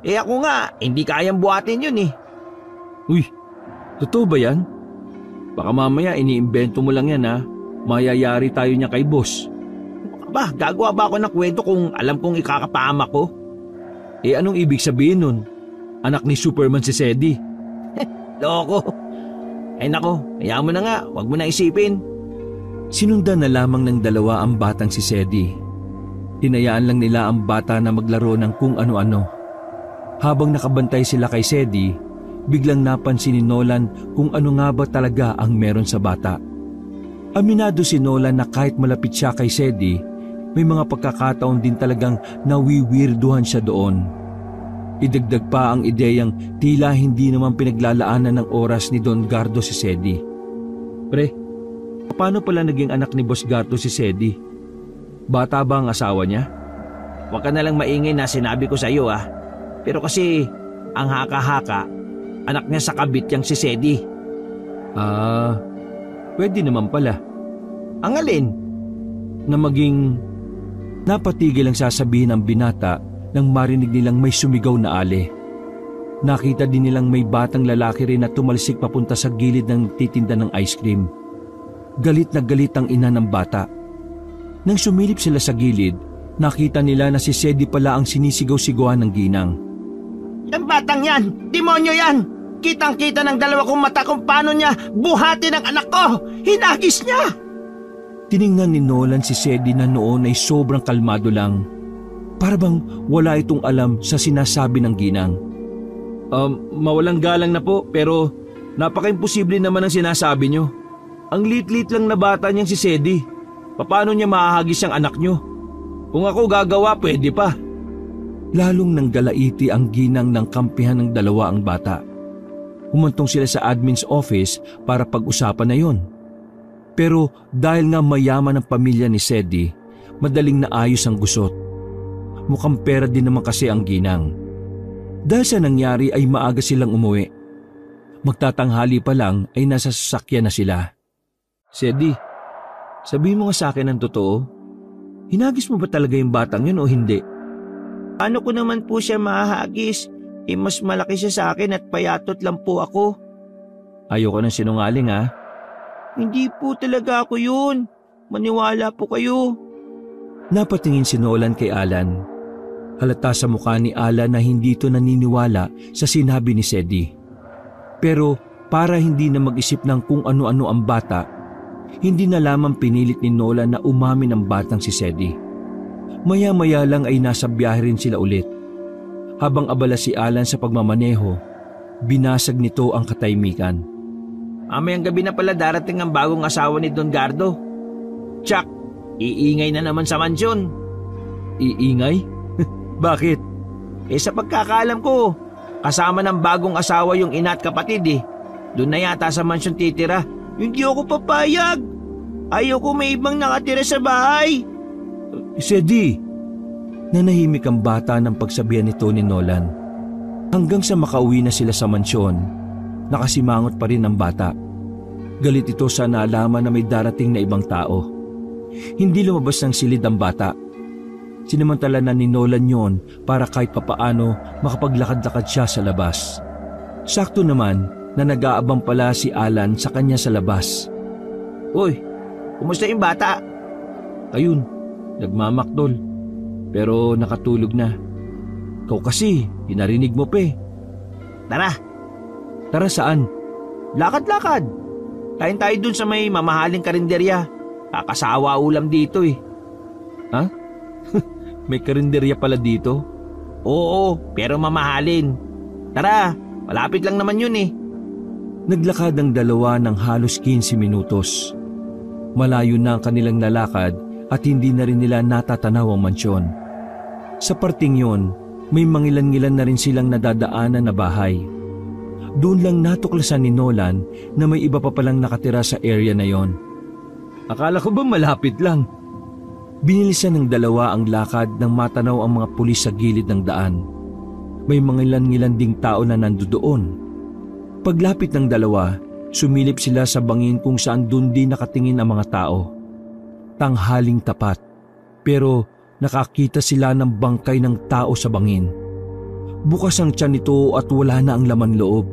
Ako nga, hindi kayang buhatin yun Uy, totoo ba yan? Baka mamaya iniimbento mo lang yan Mayayari tayo niya kay boss. Gagawa ba ako ng kwento kung alam kong ikakapama ko? Anong ibig sabihin nun? Anak ni Superman si Sedi. Loko. Nako, hayaan mo na nga, wag mo na isipin. Sinundan na lamang ng dalawa ang batang si Sedi. Hinayaan lang nila ang bata na maglaro ng kung ano-ano. Habang nakabantay sila kay Sedi, biglang napansin ni Nolan kung ano nga ba talaga ang meron sa bata. Aminado si Nolan na kahit malapit siya kay Sedi, may mga pagkakataon din talagang nawiwirduhan siya doon. Idagdag pa ang ideyang tila hindi naman pinaglalaanan ng oras ni Don Gardo si Sedi. Pre, paano pala naging anak ni Boss Gardo si Sedi? Bata ba ang asawa niya? huwag ka nalang maingay na sinabi ko sa iyo Pero kasi ang haka-haka, anak niya sa kabit yang si Sedi. Pwede naman pala. Ang alin? Na maging napatigil ang sasabihin ng binata nang marinig nilang may sumigaw na ale. Nakita din nilang may batang lalaki rin na tumalsik papunta sa gilid ng titinda ng ice cream. Galit na galit ang ina ng bata. Nang sumilip sila sa gilid, nakita nila na si Sedi pala ang sinisigaw-sigawan ng ginang. Ang batang yan! Demonyo yan! Kitang-kita ng dalawa kong mata kung paano niya buhatin ang anak ko! Hinagis niya! Tiningnan ni Nolan si Sedi na noon ay sobrang kalmado lang. Para bang wala itong alam sa sinasabi ng ginang. Mawalang galang na po pero napaka-imposible naman ang sinasabi nyo. Ang lit-lit lang na bata niyang si Sedi. Paano niya mahahagis ang anak nyo? Kung ako gagawa, pwede pa. Lalong nanggalaiti ang ginang ng kampihan ng dalawa ang bata. Humantong sila sa admin's office para pag-usapan na yon. Pero dahil nga mayaman ang pamilya ni Sedi, madaling naayos ang gusot. Mukhang pera din naman kasi ang ginang. Dahil sa nangyari ay maaga silang umuwi. Magtatanghali pa lang ay nasa sasakyan na sila. Sedi, sabihin mo nga sa akin ang totoo. Hinagis mo ba talaga yung batang yun o hindi? Ano ko naman po siya mahahagis? Mas malaki siya sa akin at payatot lang po ako. Ayoko ng sinungaling Hindi po talaga ako yun. Maniwala po kayo. Napatingin si Nolan kay Alan. Halata sa mukha ni Alan na hindi ito naniniwala sa sinabi ni Sedi. Pero para hindi na mag-isip ng kung ano-ano ang bata, hindi na lamang pinilit ni Nolan na umamin ang batang si Sedi. Maya-maya lang ay nasa biyahe rin sila ulit. Habang abala si Alan sa pagmamaneho, binasag nito ang katahimikan. Mamayang gabi na pala darating ang bagong asawa ni Don Gardo. Tsak, iingay na naman sa mansyon. Iingay? Bakit? Sa pagkakaalam ko, kasama ng bagong asawa yung ina at kapatid Doon na yata sa mansyon titira. Hindi ako papayag. Ayoko may ibang nakatira sa bahay. Sedi! Nanahimik ang bata ng pagsabihan nito ni Nolan. Hanggang sa makauwi na sila sa mansyon, nakasimangot pa rin ang bata. Galit ito sa naalaman na may darating na ibang tao. Hindi lumabas ng silid ang bata. Sinamantala na ni Nolan yon para kahit papaano makapaglakad-lakad siya sa labas. Sakto naman na nag-aabang pala si Alan sa kanya sa labas. Uy, kumusta yung bata? Ayun, nagmamakdol. Pero nakatulog na. Ikaw kasi, pinarinig mo pa Tara. Tara saan? Lakad-lakad. Kain tayo dun sa may mamahaling karinderya. Kakasawa ulam dito Ha? May karinderya pala dito? Oo, pero mamahalin. Tara, malapit lang naman yun Naglakad ang dalawa ng halos 15 minutos. Malayo na ang kanilang lalakad at hindi na rin nila natatanaw ang mansyon. Sa parting yon, may mangilan-ngilan na rin silang nadadaanan na bahay. Doon lang natuklasan ni Nolan na may iba pa palang nakatira sa area na yon. Akala ko ba malapit lang? Binilisan ng dalawa ang lakad nang matanaw ang mga pulis sa gilid ng daan. May mangilan-ngilan ding tao na nandoon. Paglapit ng dalawa, sumilip sila sa bangin kung saan doon din nakatingin ang mga tao. Tanghaling tapat, pero nakakita sila ng bangkay ng tao sa bangin. Bukas ang tiyan nito at wala na ang laman loob.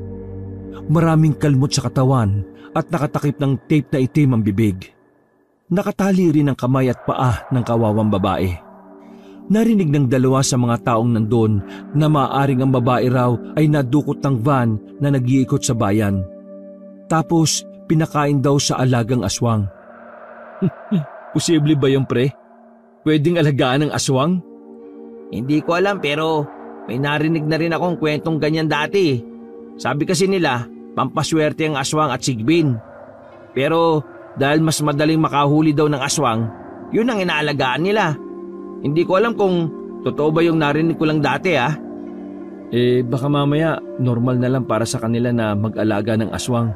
Maraming kalmot sa katawan at nakatakip ng tape na itim ang bibig. Nakatali rin ang kamay at paa ng kawawang babae. Narinig ng dalawa sa mga taong nandun na maaaring ang babae raw ay nadukot ng van na nag-iikot sa bayan. Tapos pinakain daw sa alagang aswang. Posible ba yung pre? Pwedeng alagaan ng aswang? Hindi ko alam pero may narinig na rin akong kwentong ganyan dati. Sabi kasi nila, pampaswerte ang aswang at sigbin. Pero dahil mas madaling makahuli daw ng aswang, yun ang inaalagaan nila. Hindi ko alam kung totoo ba yung narinig ko lang dati Baka mamaya normal na lang para sa kanila na mag-alaga ng aswang.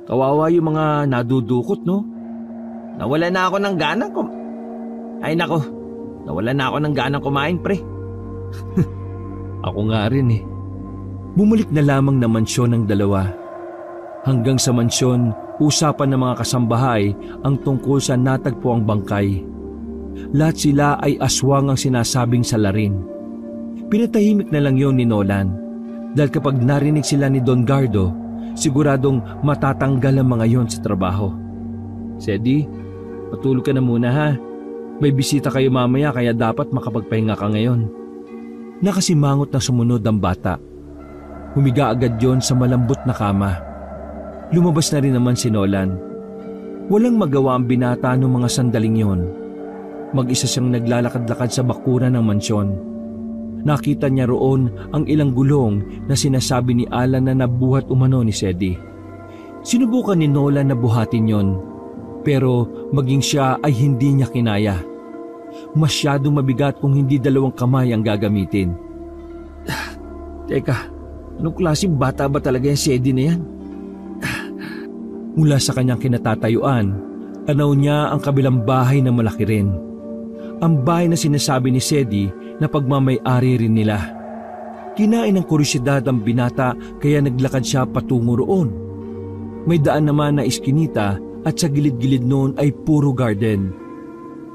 Kawawa yung mga nadudukot, no? Nawala na ako ng gana ko. Ay nako, Nawalan na ako ng ganang kumain, pre. Ako nga rin eh. Bumalik na lamang na mansyon ng dalawa. Hanggang sa mansyon, usapan ng mga kasambahay ang tungkol sa natagpuang bangkay. Lahat sila ay aswang ang sinasabing salarin. Pinatahimik na lang yon ni Nolan dahil kapag narinig sila ni Don Gardo, siguradong matatanggal ang mga yon sa trabaho. Sedi, matulog ka na muna ha. May bisita kayo mamaya kaya dapat makapagpahinga ka ngayon. Nakasimangot na sumunod ang bata. Humiga agad yon sa malambot na kama. Lumabas na rin naman si Nolan. Walang magawa ang binata noong mga sandaling yon. Mag-isa siyang naglalakad-lakad sa bakuran ng mansyon. Nakita niya roon ang ilang gulong na sinasabi ni Alan na nabuhat umano ni Sedi. Sinubukan ni Nolan na buhatin yon, pero maging siya ay hindi niya kinaya. Masyadong mabigat kung hindi dalawang kamay ang gagamitin. Teka, anong klaseng bata ba talaga yung Sedi na yan? Mula sa kanyang kinatatayuan, tanaw niya ang kabilang bahay na malaki rin. Ang bahay na sinasabi ni Sedi na pagmamay-ari rin nila. Kinain ng kuryosidad ang binata kaya naglakad siya patungo roon. May daan naman na iskinita at sa gilid-gilid noon ay puro garden.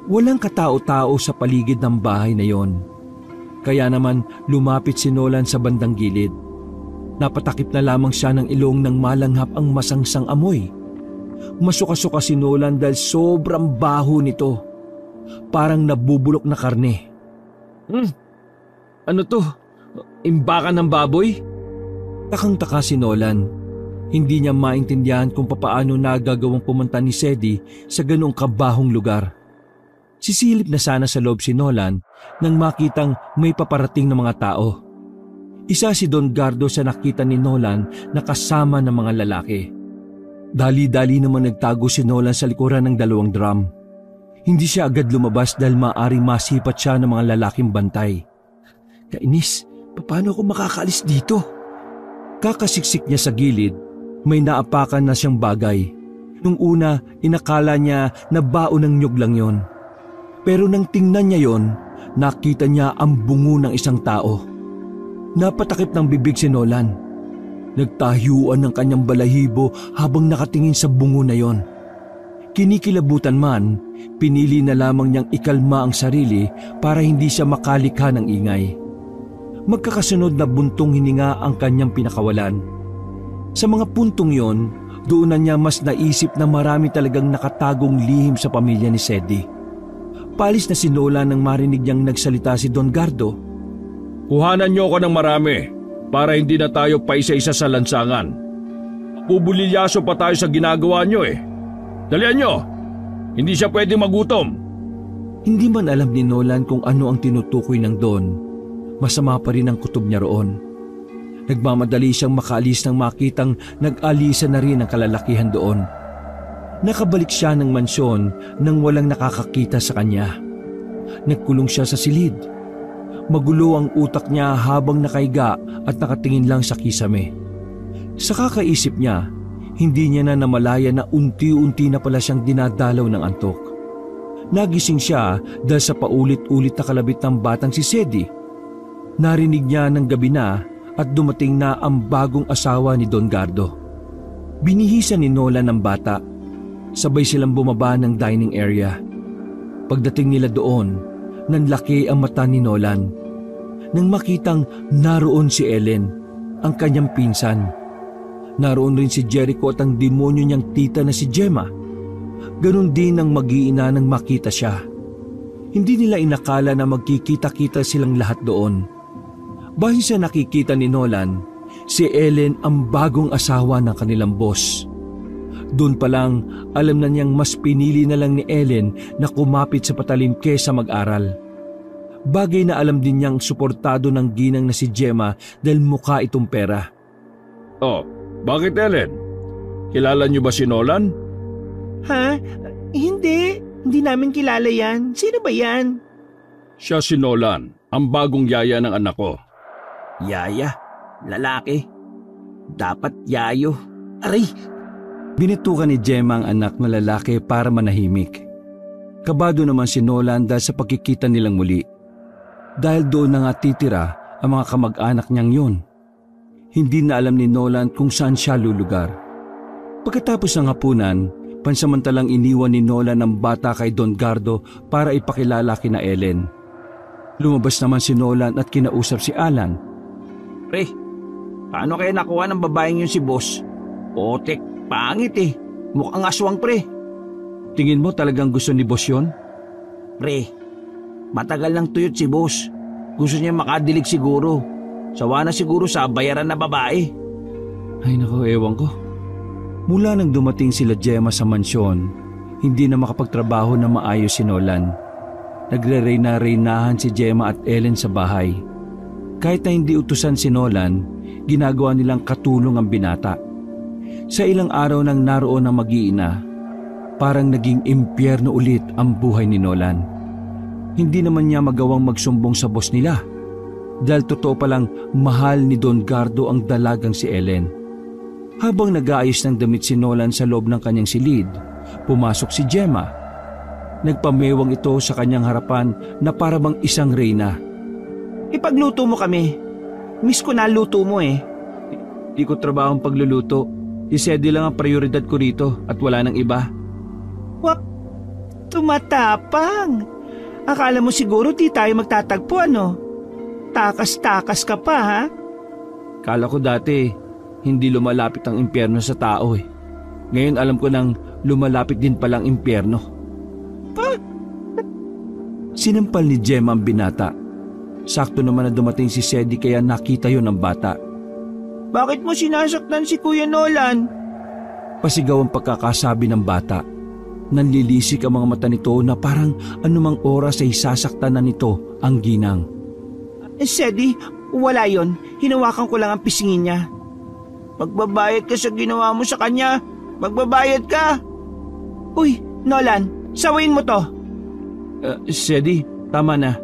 Walang katao-tao sa paligid ng bahay na yon. Kaya naman lumapit si Nolan sa bandang gilid. Napatakip na lamang siya ng ilong nang malanghap ang masangsang amoy. Masuka-suka si Nolan dahil sobrang baho nito. Parang nabubulok na karne. Ano to? Imbakan ng baboy? Takang-taka si Nolan. Hindi niya maintindihan kung papaano nagagawang pumunta ni Sedi sa ganoong kabahong lugar. Sisilip na sana sa loob si Nolan nang makitang may paparating ng mga tao. Isa si Don Gardo sa nakita ni Nolan na kasama ng mga lalaki. Dali-dali naman nagtago si Nolan sa likuran ng dalawang drum. Hindi siya agad lumabas dahil maaaring masipat siya ng mga lalaking bantay. Kainis, paano ako makakaalis dito? Kakasiksik niya sa gilid, may naapakan na siyang bagay. Nung una, inakala niya na baon ng nyug lang yon. Pero nang tingnan niya yon, nakita niya ang bungo ng isang tao. Napatakip ng bibig si Nolan. Nagtahyuan ng kanyang balahibo habang nakatingin sa bungo na yon. Kinikilabutan man, pinili na lamang niyang ikalma ang sarili para hindi siya makalikha ng ingay. Magkakasunod na buntong hininga ang kanyang pinakawalan. Sa mga puntong yon, doon na niya mas naisip na marami talagang nakatagong lihim sa pamilya ni Sedi. Palis na si Nolan nang marinig niyang nagsalita si Don Gardo. Kuhanan niyo ako ng marami para hindi na tayo paisa-isa sa lansangan. Pubulilyaso pa tayo sa ginagawa niyo eh. Dalian niyo! Hindi siya pwedeng magutom. Hindi man alam ni Nolan kung ano ang tinutukoy ng Don. Masama pa rin ang kutob niya roon. Nagmamadali siyang makaalis nang makitang nag-alisa na rin ang kalalakihan doon. Nakabalik siya ng mansyon nang walang nakakakita sa kanya. Nagkulong siya sa silid. Magulo ang utak niya habang nakaiga at nakatingin lang sa kisame. Sa kakaisip niya, hindi niya na namalaya na unti-unti na pala siyang dinadalaw ng antok. Nagising siya dahil sa paulit-ulit na kalabit ng batang si Sedi. Narinig niya ng gabi na at dumating na ang bagong asawa ni Don Gardo. Binihisan ni Nolan ang bata. Sabay silang bumaba ng dining area. Pagdating nila doon, nanlaki ang mata ni Nolan. Nang makitang naroon si Ellen, ang kanyang pinsan. Naroon rin si Jericho at ang demonyo niyang tita na si Gemma. Ganon din ang mag-iina nang makita siya. Hindi nila inakala na magkikita-kita silang lahat doon. Base sa nakikita ni Nolan, si Ellen ang bagong asawa ng kanilang boss. Doon pa lang, alam na niyang mas pinili na lang ni Ellen na kumapit sa patalim kesa mag-aral. Bagay na alam din niyang suportado ng ginang na si Gemma dahil mukha itong pera. Oh, bakit Ellen? Kilala niyo ba si Nolan? Ha? Hindi. Hindi namin kilala yan. Sino ba yan? Siya si Nolan, ang bagong yaya ng anak ko. Yaya? Lalaki? Dapat yayo. Aray! Binitukan ni Gemma ang anak na lalaki para manahimik. Kabado naman si Nolan dahil sa pagkikita nilang muli. Dahil doon na nga titira ang mga kamag-anak niyang yun. Hindi na alam ni Nolan kung saan siya lulugar. Pagkatapos ng hapunan, pansamantalang iniwan ni Nolan ang bata kay Don Gardo para ipakilala kina Ellen. Lumabas naman si Nolan at kinausap si Alan. Pre, paano kaya nakuha ng babaeng yun si boss? Otek, pangit eh. Mukhang aswang pre. Tingin mo talagang gusto ni boss yun? Pre, matagal nang tuyot si boss. Gusto niya makadilig siguro. Sawa na siguro sa bayaran na babae. Ay nako, ewan ko. Mula nang dumating sila Gemma sa mansyon, hindi na makapagtrabaho na maayos si Nolan. Nagre-reyna-reynahan si Gemma at Ellen sa bahay. Kahit na hindi utusan si Nolan, ginagawa nilang katulong ang binata. Sa ilang araw nang naroon ang mag-iina, parang naging impyerno ulit ang buhay ni Nolan. Hindi naman niya magawang magsumbong sa boss nila. Dahil totoo palang mahal ni Don Gardo ang dalagang si Ellen. Habang nag-aayos ng damit si Nolan sa loob ng kanyang silid, pumasok si Gemma. Nagpamewang ito sa kanyang harapan na para bang isang reyna. Ipagluto mo kami. Miss ko na luto mo eh. Di ko trabaho ang pagluluto. Si Sedi lang ang prioridad ko rito at wala nang iba. Wak, tumatapang. Akala mo siguro di tayo magtatagpo ano? Takas-takas ka pa ha? Kala ko dati, hindi lumalapit ang impyerno sa tao eh. Ngayon alam ko nang lumalapit din palang impyerno. Sinampal ni Gemma ang binata. Sakto naman na dumating si Sedi kaya nakita yon ng bata. Bakit mo sinasaktan si Kuya Nolan? Pasigaw ang pagkakasabi ng bata. Nanlilisik ang mga mata nito na parang anumang oras ay sasaktan na nito ang ginang. Sedi, wala yon. Hinawakan ko lang ang pisingin niya. Magbabayad ka sa ginawa mo sa kanya. Magbabayad ka. Uy, Nolan, sawayin mo to. Sedi, tama na.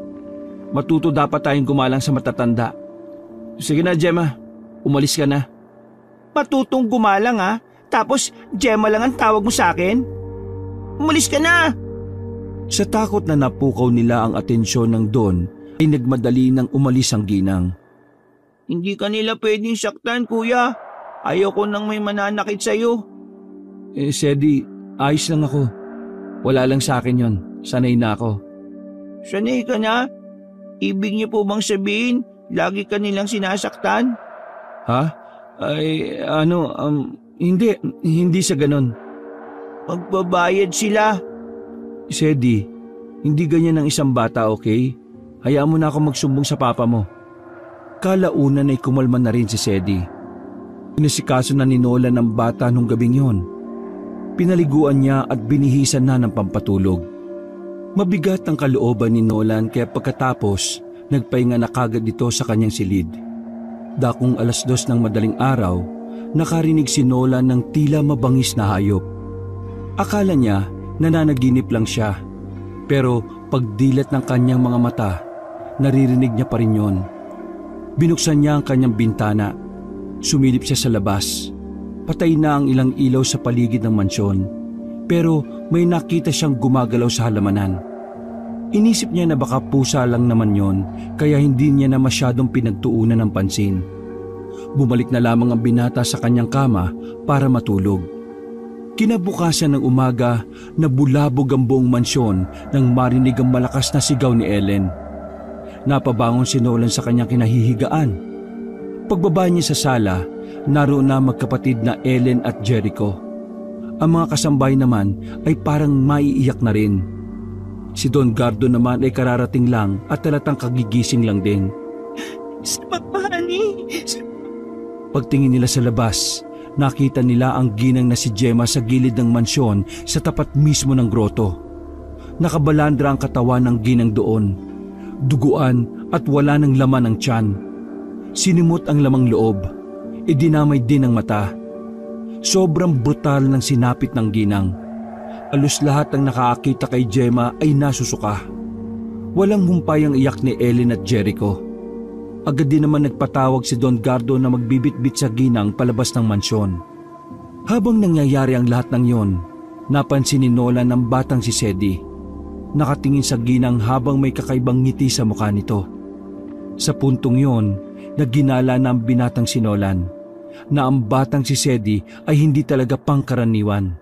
Matuto dapat tayong gumalang sa matatanda. Sige na, Gemma. Umalis ka na. Matutong gumalang ha? Tapos Gemma lang ang tawag mo sa akin? Umalis ka na! Sa takot na napukaw nila ang atensyon ng Don, ay nagmadali nang umalis ang ginang. Hindi ka nila pwedeng saktan, kuya. Ayoko nang may mananakit sa'yo. Sedi, ayos lang ako. Wala lang sa akin yon. Sanay na ako. Sanay ka na? Ibig niyo po bang sabihin, lagi ka nilang sinasaktan? Ha? Ay, hindi sa ganon. Magbabayad sila. Sedi, hindi ganyan ang isang bata, okay? Hayaan mo na ako magsumbong sa papa mo. Kalaunan ay kumalma na rin si Sedi. Inasikaso na ni Nolan ang bata nung gabing yon. Pinaliguan niya at binihisan na ng pampatulog. Mabigat ang kalooban ni Nolan kaya pagkatapos, nagpahinga na kagad ito sa kanyang silid. Dakong 2:00 ng madaling araw, nakarinig si Nolan ng tila mabangis na hayop. Akala niya nananaginip lang siya, pero pagdilat ng kanyang mga mata, naririnig niya pa rin yon. Binuksan niya ang kanyang bintana. Sumilip siya sa labas. Patay na ang ilang ilaw sa paligid ng mansyon, pero may nakita siyang gumagalaw sa halamanan. Inisip niya na baka pusa lang naman yon, kaya hindi niya na masyadong pinagtuunan ng pansin. Bumalik na lamang ang binata sa kanyang kama para matulog. Kinabukasan ng umaga, nabulabog ang buong mansyon nang marinig ang malakas na sigaw ni Ellen. Napabangon si Nolan sa kanyang kinahihigaan. Pagbaba niya sa sala, naroon na magkapatid na Ellen at Jericho. Ang mga kasambay naman ay parang maiiyak na rin. Si Don Gardo naman ay kararating lang at talatang kagigising lang din. Honey. Pagtingin nila sa labas, nakita nila ang ginang na si Gemma sa gilid ng mansyon sa tapat mismo ng groto. Nakabalandra ang katawan ng ginang doon. Duguan at wala ng laman ang tiyan. Sinimot ang lamang loob. Idinamay din ang mata. Sobrang brutal ng sinapit ng ginang. Alos lahat ng nakakita kay Gemma ay nasusuka. Walang humpay ang iyak ni Ellen at Jericho. Agad din naman nagpatawag si Don Gardo na magbibitbit sa ginang palabas ng mansyon. Habang nangyayari ang lahat ng yon, napansin ni Nolan ang batang si Sedi. nakatingin sa ginang habang may kakaibang ngiti sa mukha nito. Sa puntong yon, nagginala na ang binatang si Nolan na ang batang si Sedi ay hindi talaga pangkaraniwan.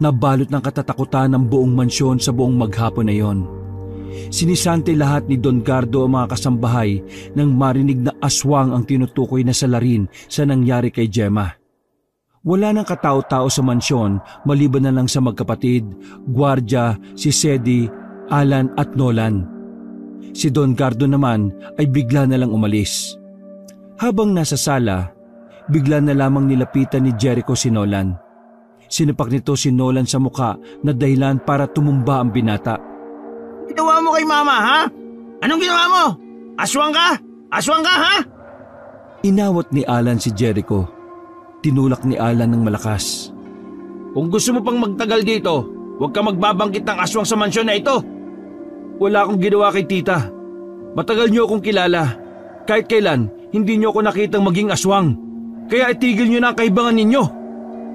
Nabalot ng katatakutan ng buong mansyon sa buong maghapon na yon. Sinisante lahat ni Don Gardo ang mga kasambahay nang marinig na aswang ang tinutukoy na salarin sa nangyari kay Gemma. Wala nang katao-tao sa mansyon maliban na lang sa magkapatid, gwardya, si Sedi, Alan at Nolan. Si Don Gardo naman ay bigla na lang umalis. Habang nasa sala, bigla na lamang nilapitan ni Jericho si Nolan. Sinapak nito si Nolan sa mukha na dahilan para tumumba ang binata. Ginawa mo kay mama, ha? Anong ginawa mo? Aswang ka? Aswang ka, ha? Inawat ni Alan si Jericho. Tinulak ni Alan ng malakas. Kung gusto mo pang magtagal dito, huwag ka magbabangkit ng aswang sa mansyon na ito. Wala akong ginawa kay tita. Matagal niyo akong kilala. Kahit kailan, hindi niyo ako nakitang maging aswang. Kaya itigil niyo na ang kaibangan ninyo.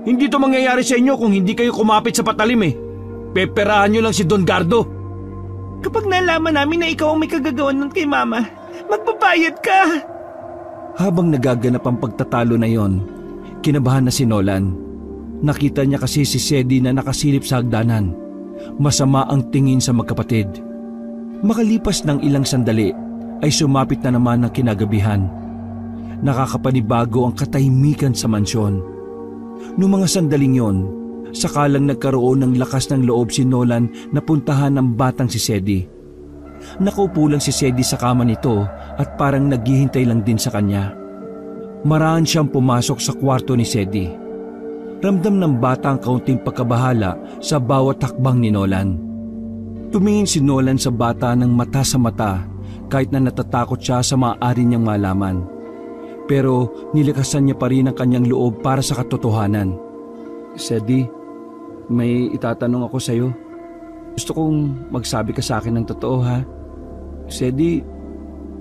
Hindi to mangyayari sa inyo kung hindi kayo kumapit sa patalim eh. Peperahan niyo lang si Don Gardo. Kapag nalaman namin na ikaw ang may kagagawan nun kay mama, magbabayad ka. Habang nagaganap ang pagtatalo na yon, kinabahan na si Nolan. Nakita niya kasi si Sedi na nakasilip sa hagdanan. Masama ang tingin sa magkapatid. Makalipas ng ilang sandali ay sumapit na naman ang kinagabihan. Nakakapanibago ang katahimikan sa mansyon. Noong mga sandaling yon, sakalang nagkaroon ng lakas ng loob si Nolan na puntahan ng batang si Sedi. Nakaupo lang si Sedi sa kama nito at parang naghihintay lang din sa kanya. Marahan siyang pumasok sa kwarto ni Sedi. Ramdam ng bata ang kaunting pagkabahala sa bawat hakbang ni Nolan. Tumingin si Nolan sa bata ng mata sa mata kahit na natatakot siya sa maaari niyang malaman. Pero nilakasan niya pa rin ang kanyang loob para sa katotohanan. Sedi, may itatanong ako sa'yo. Gusto kong magsabi ka sa akin ng totoo, ha? Sedi,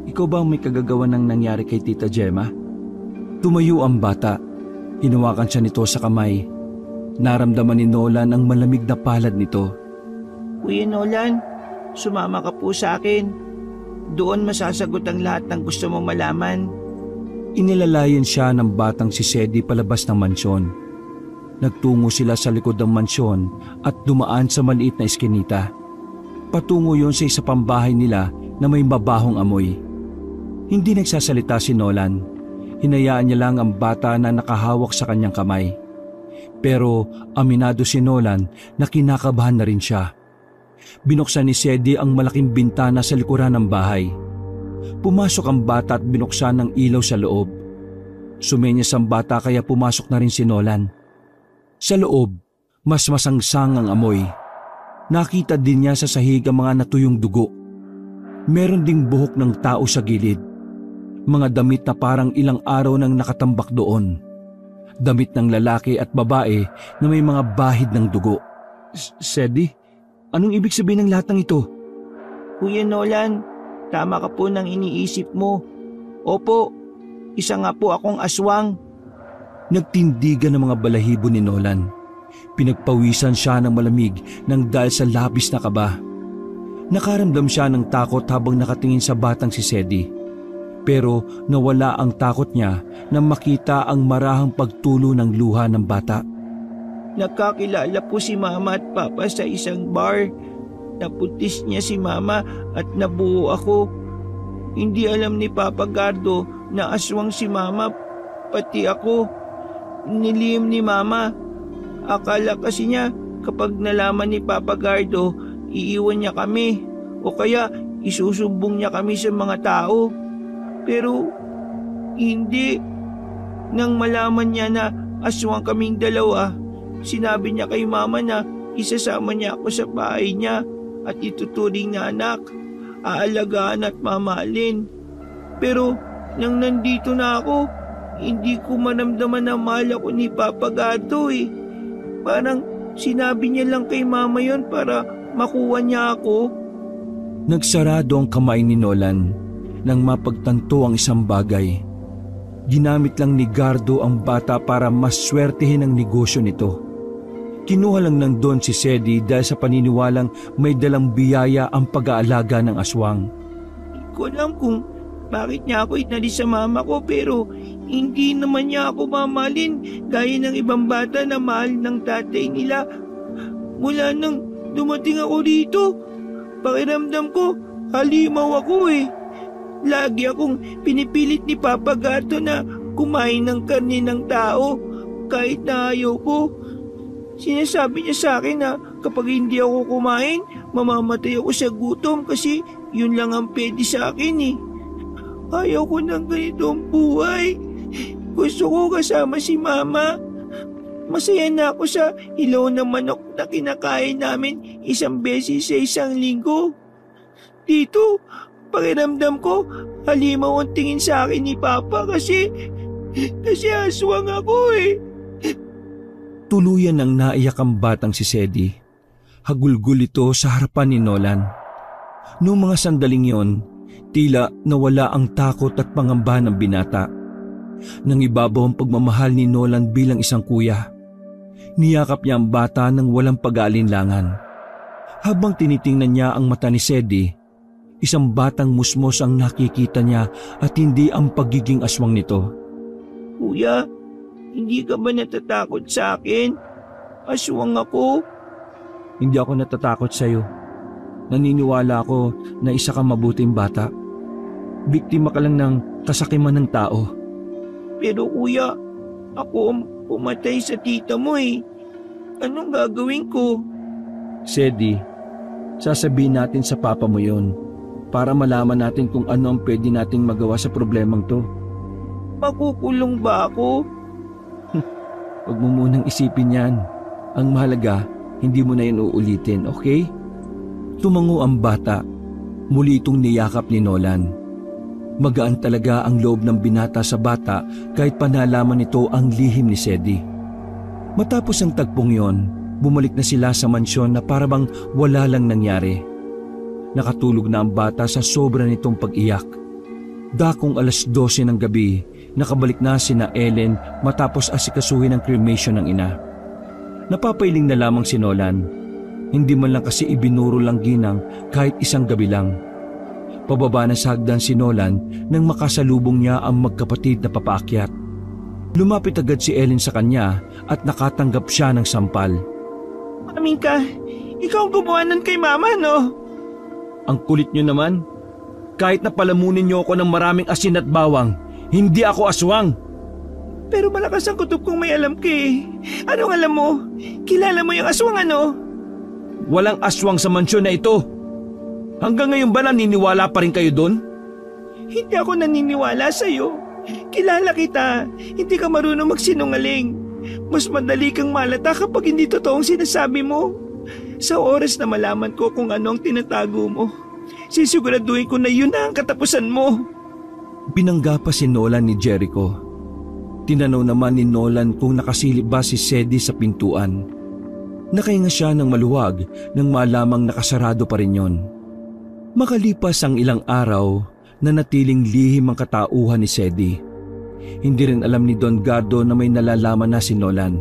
ikaw ba may kagagawa ng nangyari kay Tita Gemma? Tumayo ang bata. Hinawakan siya nito sa kamay. Naramdaman ni Nolan ang malamig na palad nito. Kuya Nolan, sumama ka po sa akin. Doon masasagot ang lahat ng gusto mong malaman. Inilalayan siya ng batang si Sedi palabas ng mansyon. Nagtungo sila sa likod ng mansyon at dumaan sa maliit na eskinita. Patungo yon sa isa pang bahay nila na may mabahong amoy. Hindi nagsasalita si Nolan. Hinayaan niya lang ang bata na nakahawak sa kanyang kamay. Pero aminado si Nolan na kinakabahan na rin siya. Binuksan ni Sedi ang malaking bintana sa likuran ng bahay. Pumasok ang bata at binuksan ng ilaw sa loob. Sumenyas ang bata kaya pumasok na rin si Nolan. Sa loob, mas masangsang ang amoy. Nakita din niya sa sahig ang mga natuyong dugo. Meron ding buhok ng tao sa gilid. Mga damit na parang ilang araw nang nakatambak doon. Damit ng lalaki at babae na may mga bahid ng dugo. Sedi, anong ibig sabihin ng lahat ng ito? Kuya Nolan, tama ka po ng iniisip mo. Opo, isa nga po akong aswang. Nagtindigan ng mga balahibo ni Nolan. Pinagpawisan siya ng malamig nang dahil sa labis na kaba. Nakaramdam siya ng takot habang nakatingin sa batang si Sedi. Pero nawala ang takot niya nang makita ang marahang pagtulo ng luha ng bata. Nakakilala po si Mama at Papa sa isang bar. Naputis niya si Mama at nabuo ako. Hindi alam ni Papa Gardo na aswang si Mama, pati ako. Nilihim ni Mama. Akala kasi niya kapag nalaman ni Papa Gardo, iiwan niya kami o kaya isusumbong niya kami sa mga tao. Pero hindi. Nang malaman niya na aswang kaming dalawa, sinabi niya kay Mama na isasama niya ako sa bahay niya at ituturing na anak, aalagaan at mamahalin. Pero nang nandito na ako, hindi ko manamdaman na mahal ako ni Papa Gato eh. Parang sinabi niya lang kay Mama yon para makuha niya ako. Nagsarado ang kamay ni Nolan nang mapagtanto ang isang bagay. Ginamit lang ni Gardo ang bata para maswertehin ang negosyo nito. Kinuha lang ng Don si Sedi dahil sa paniniwalang may dalang biyaya ang pag-aalaga ng aswang. Hindi ko alam kung bakit niya ako inalis sa mama ko pero hindi naman niya ako mamahalin gaya ng ibang bata na mahal ng tatay nila. Mula nang dumating ako dito, pakiramdam ko halimaw ako eh. Lagi akong pinipilit ni Papa Gato na kumain ng karne ng tao kahit na ayaw ko. Sinasabi niya sa akin na kapag hindi ako kumain, mamamatay ako sa gutom kasi yun lang ang pwede sa akin eh. Ayaw ko ng ganitong buhay. Gusto ko kasama si Mama. Masaya na ako sa ilaw ng manok na kinakain namin 1 beses sa 1 linggo. Dito, pakiramdam ko, halimaw ang tingin sa akin ni Papa kasi aswang ako eh. Tuluyan nang naiyak ang batang si Sedi. Hagulgul ito sa harapan ni Nolan. Noong mga sandaling yon, tila nawala ang takot at pangamba ng binata. Nangibabaw ang pagmamahal ni Nolan bilang isang kuya. Niyakap niya ang bata ng walang pag-aalinlangan. Habang tinitingnan niya ang mata ni Sedi, isang batang musmos ang nakikita niya at hindi ang pagiging aswang nito. Kuya, hindi ka ba natatakot sa akin? Aswang ako. Hindi ako natatakot sa iyo. Naniniwala ako na isa kang mabuting bata. Biktima ka lang ng kasakiman ng tao. Pero kuya, ako ang pumatay sa tita mo eh. Anong gagawin ko? Sedi, sasabihin natin sa papa mo yon para malaman natin kung ano ang pwede nating magawa sa problemang to. Makukulong ba ako? Huwag mo munang isipin yan. Ang mahalaga, hindi mo na yun uulitin, okay? Tumango ang bata. Muli itong niyakap ni Nolan. Magaan talaga ang loob ng binata sa bata kahit panalaman nito ang lihim ni Sedi. Matapos ang tagpong yon, bumalik na sila sa mansyon na parabang wala lang nangyari. Nakatulog na ang bata sa sobra nitong pag-iyak. Dakong 12:00 ng gabi, nakabalik na sina Ellen matapos asikasuhin ang cremation ng ina. Napapailing na lamang si Nolan. Hindi man lang kasi ibinuro lang ginang kahit isang gabi lang. Pababa na sa hagdan si Nolan nang makasalubong niya ang magkapatid na papaakyat. Lumapit agad si Ellen sa kanya at nakatanggap siya ng sampal. Mamingka, ikaw ang gumawa nun kay Mama, no? Ang kulit niyo naman. Kahit na palamunin niyo ako ng maraming asin at bawang, hindi ako aswang. Pero malakas ang kutob kong may alam ka eh. Anong alam mo? Kilala mo yung aswang ano? Walang aswang sa mansyon na ito. Hanggang ngayon ba naniniwala pa rin kayo doon? Hindi ako naniniwala sa'yo. Kilala kita. Hindi ka marunong magsinungaling. Mas madali kang malata kapag hindi totoong sinasabi mo. Sa oras na malaman ko kung ano ang tinatago mo, sisiguraduhin ko na yun na ang katapusan mo. Binangga pa si Nolan ni Jericho. Tinanaw naman ni Nolan kung nakasilip ba si Sedi sa pintuan. Nakahinga siya ng maluwag nang malamang nakasarado pa rin yon. Makalipas ang ilang araw, nanatiling lihim ang katauhan ni Sedi. Hindi rin alam ni Don Gardo na may nalalaman na si Nolan.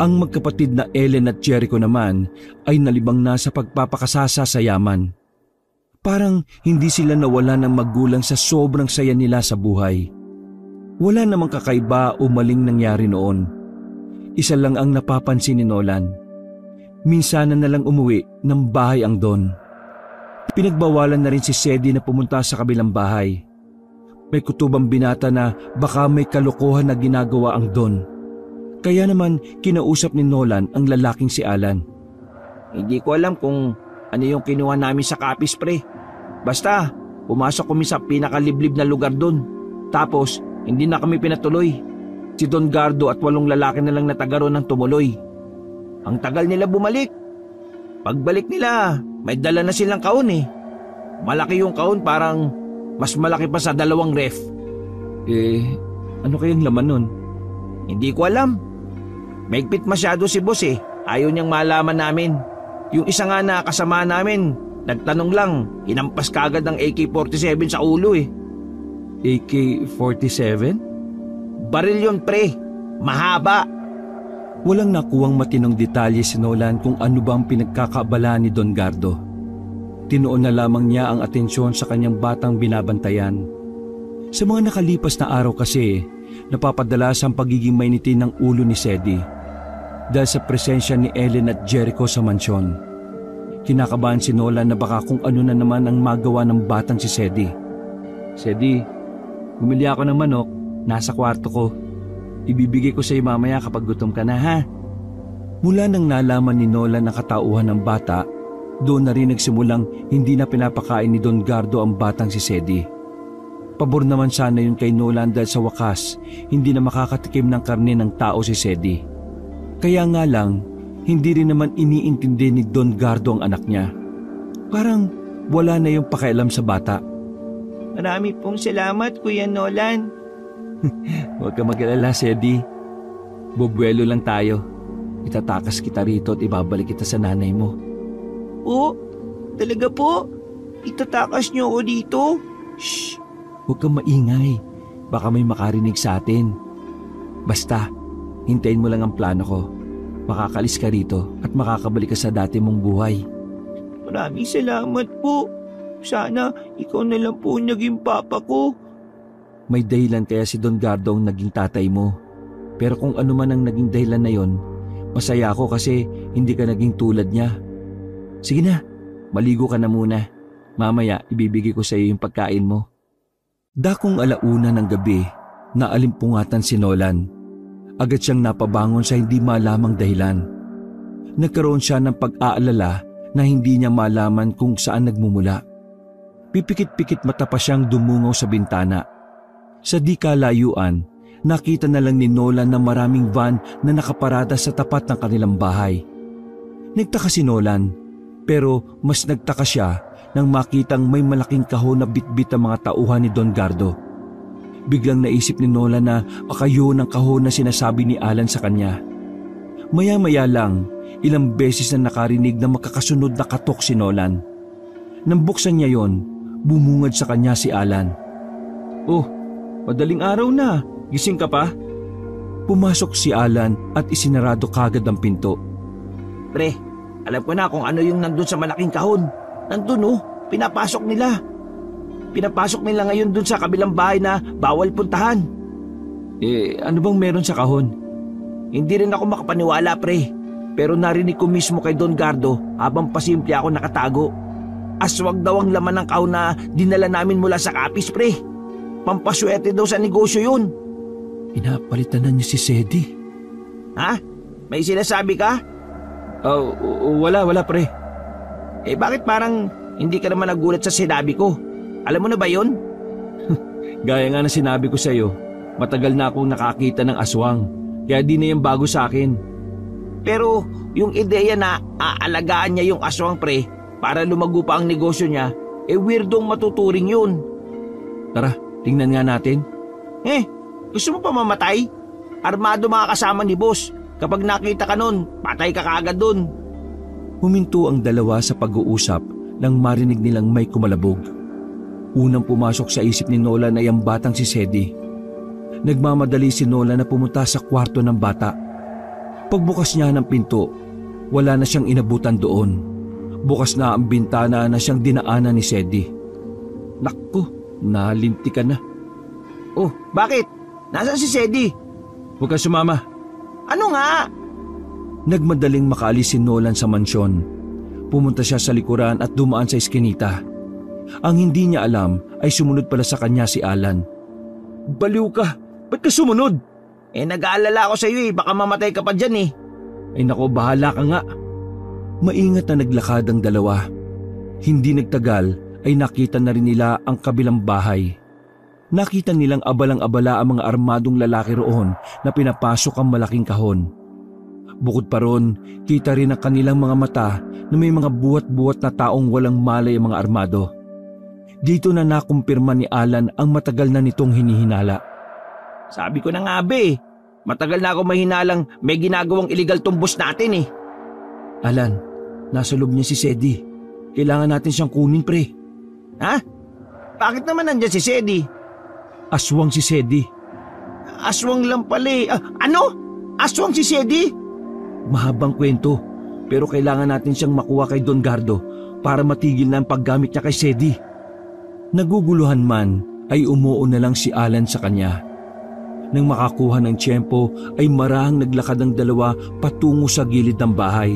Ang magkapatid na Ellen at Jericho naman ay nalibang na sa pagpapakasasa sa yaman. Parang hindi sila nawala ng magulang sa sobrang saya nila sa buhay. Wala namang kakaiba o maling nangyari noon. Isa lang ang napapansin ni Nolan. Minsan na lang umuwi ng bahay ang Don. Pinagbawalan na rin si Sedi na pumunta sa kabilang bahay. May kutubang binata na baka may kalokohan na ginagawa ang Don. Kaya naman kinausap ni Nolan ang lalaking si Alan. Hindi ko alam kung ano yung kinuha namin sa kapis, pre. Basta, pumasok kami sa pinakaliblib na lugar doon. Tapos, hindi na kami pinatuloy. Si Don Gardo at 8 lalaki na lang natagaron ng tumuloy. Ang tagal nila bumalik. Pagbalik nila, may dala na silang kahon eh. Malaki yung kahon, parang mas malaki pa sa 2 ref. Ano kayang laman nun? Hindi ko alam. Maigpit masyado si boss eh. Ayaw niyang malaman namin. Yung isa nga na kasama namin, nagtanong lang, hinampas kagad ng AK-47 sa ulo eh. AK-47? Baril yun, pre. Mahaba. Walang nakuwang matinong detalye si Nolan kung ano bang pinagkakaabala ni Don Gardo. Tinuon na lamang niya ang atensyon sa kanyang batang binabantayan. Sa mga nakalipas na araw kasi, napapadalas ang pagiging mainitin ng ulo ni Sedi dahil sa presensya ni Ellen at Jericho sa mansyon. Kinakabahan si Nolan na baka kung ano na naman ang magawa ng batang si Sedi. Sedi, bumili ako ng manok, nasa kwarto ko. Ibibigay ko sa iyo mamaya kapag gutom ka na, ha? Mula nang nalaman ni Nolan ang katauhan ng bata, doon na rin nagsimulang hindi na pinapakain ni Don Gardo ang batang si Sedi. Pabor naman sana yun kay Nolan dahil sa wakas, hindi na makakatikim ng karne ng tao si Sedi. Kaya nga lang, hindi rin naman iniintindi ni Don Gardo ang anak niya. Parang wala na yung pakialam sa bata. Marami pong salamat, Kuya Nolan. Huwag ka mag-alala, Sedi. Bubuelo lang tayo. Itatakas kita rito at ibabalik kita sa nanay mo. Po? Talaga po? Itatakas niyo ako dito? Shh! Huwag kang maingay. Baka may makarinig sa atin. Basta, hintayin mo lang ang plano ko. Makakalis ka rito at makakabalik ka sa dati mong buhay. Maraming salamat po. Sana ikaw na lang po naging papa ko. May dahilan kaya si Don Gardo ang naging tatay mo. Pero kung ano man ang naging dahilan na yon, masaya ako kasi hindi ka naging tulad niya. Sige na, maligo ka na muna. Mamaya ibibigay ko sa iyo yung pagkain mo. Dakong alauna ng gabi, naalimpungatan si Nolan. Agad siyang napabangon sa hindi malamang dahilan. Nagkaroon siya ng pag-aalala na hindi niya malaman kung saan nagmumula. Pipikit-pikit mata pa siyang dumungaw sa bintana. Sa di kalayuan, nakita na lang ni Nolan na maraming van na nakaparada sa tapat ng kanilang bahay. Nagtaka si Nolan, pero mas nagtaka siya nang makitang may malaking kahon na bitbit ang mga tauhan ni Don Gardo. Biglang naisip ni Nolan na baka yun ang kahon na sinasabi ni Alan sa kanya. Maya-maya lang, ilang beses na nakarinig na makakasunod na katok si Nolan. Nang buksan niya yon, bumungad sa kanya si Alan. "Oh, madaling araw na. Gising ka pa?" Pumasok si Alan at isinarado kagad ang pinto. Pre, alam ko na kung ano yung nandun sa malaking kahon. Nandun oh, pinapasok nila. Pinapasok nila ngayon dun sa kabilang bahay na bawal puntahan. Ano bang meron sa kahon? Hindi rin ako makapaniwala, pre. Pero narinig ko mismo kay Don Gardo habang pasimple ako nakatago. Aswang daw ang laman ng kahon na dinala namin mula sa kapis, pre. Pampaswerte daw sa negosyo yun. Pinapalitan na niya si Sedi. Ha? May sinasabi ka? Wala pre. Bakit parang hindi ka naman nagulat sa sinabi ko? Alam mo na ba yun? Gaya nga na sinabi ko sa iyo, matagal na akong nakakita ng aswang, kaya di na yan bago sa akin. Pero yung ideya na aalagaan niya yung aswang, pre, para lumago pa ang negosyo niya, weirdong matuturing yun. Tara, tingnan nga natin. Gusto mo pa mamatay? Armado mga kasama ni boss. Kapag nakita ka nun, patay ka kaagad dun. Huminto ang dalawa sa pag-uusap nang marinig nilang may kumalabog. Unang pumasok sa isip ni Nolan ay ang batang si Sedi. Nagmamadali si Nolan na pumunta sa kwarto ng bata. Pagbukas niya ng pinto, wala na siyang inabutan doon. Bukas na ang bintana na siyang dinaanan ni Sedi. Naku, nalinti ka na. Oh, bakit? Nasaan si Sedi? Huwag kang sumama. Ano nga? Nagmadaling makaalis si Nolan sa mansyon. Pumunta siya sa likuran at dumaan sa eskinita. Ang hindi niya alam ay sumunod pala sa kanya si Alan. Baliw ka! Ba't ka sumunod? Nag-aalala ako sa iyo baka mamatay ka pa dyan . Ay nako, bahala ka nga. Maingat na naglakad ang dalawa. Hindi nagtagal ay nakita na rin nila ang kabilang bahay. Nakita nilang abalang-abala ang mga armadong lalaki roon na pinapasok ang malaking kahon. Bukod pa ron, kita rin ang kanilang mga mata na may mga buwat-buwat na taong walang malay ang mga armado. Dito na nakumpirma ni Alan ang matagal na nitong hinihinala. Sabi ko na nga matagal na ako mahinalang may ginagawang illegal tumbos natin . Alan, nasa loob niya si Sedi. Kailangan natin siyang kunin, pre. Ha? Bakit naman nandyan si Sedi? Aswang si Sedi. Aswang lang pala . Ano? Aswang si Sedi? Mahabang kwento, pero kailangan natin siyang makuha kay Don Gardo para matigil na ang paggamit niya kay Sedi. Naguguluhan man ay umuo na lang si Alan sa kanya. Nang makakuha ng tiyempo ay marahang naglakad ang dalawa patungo sa gilid ng bahay.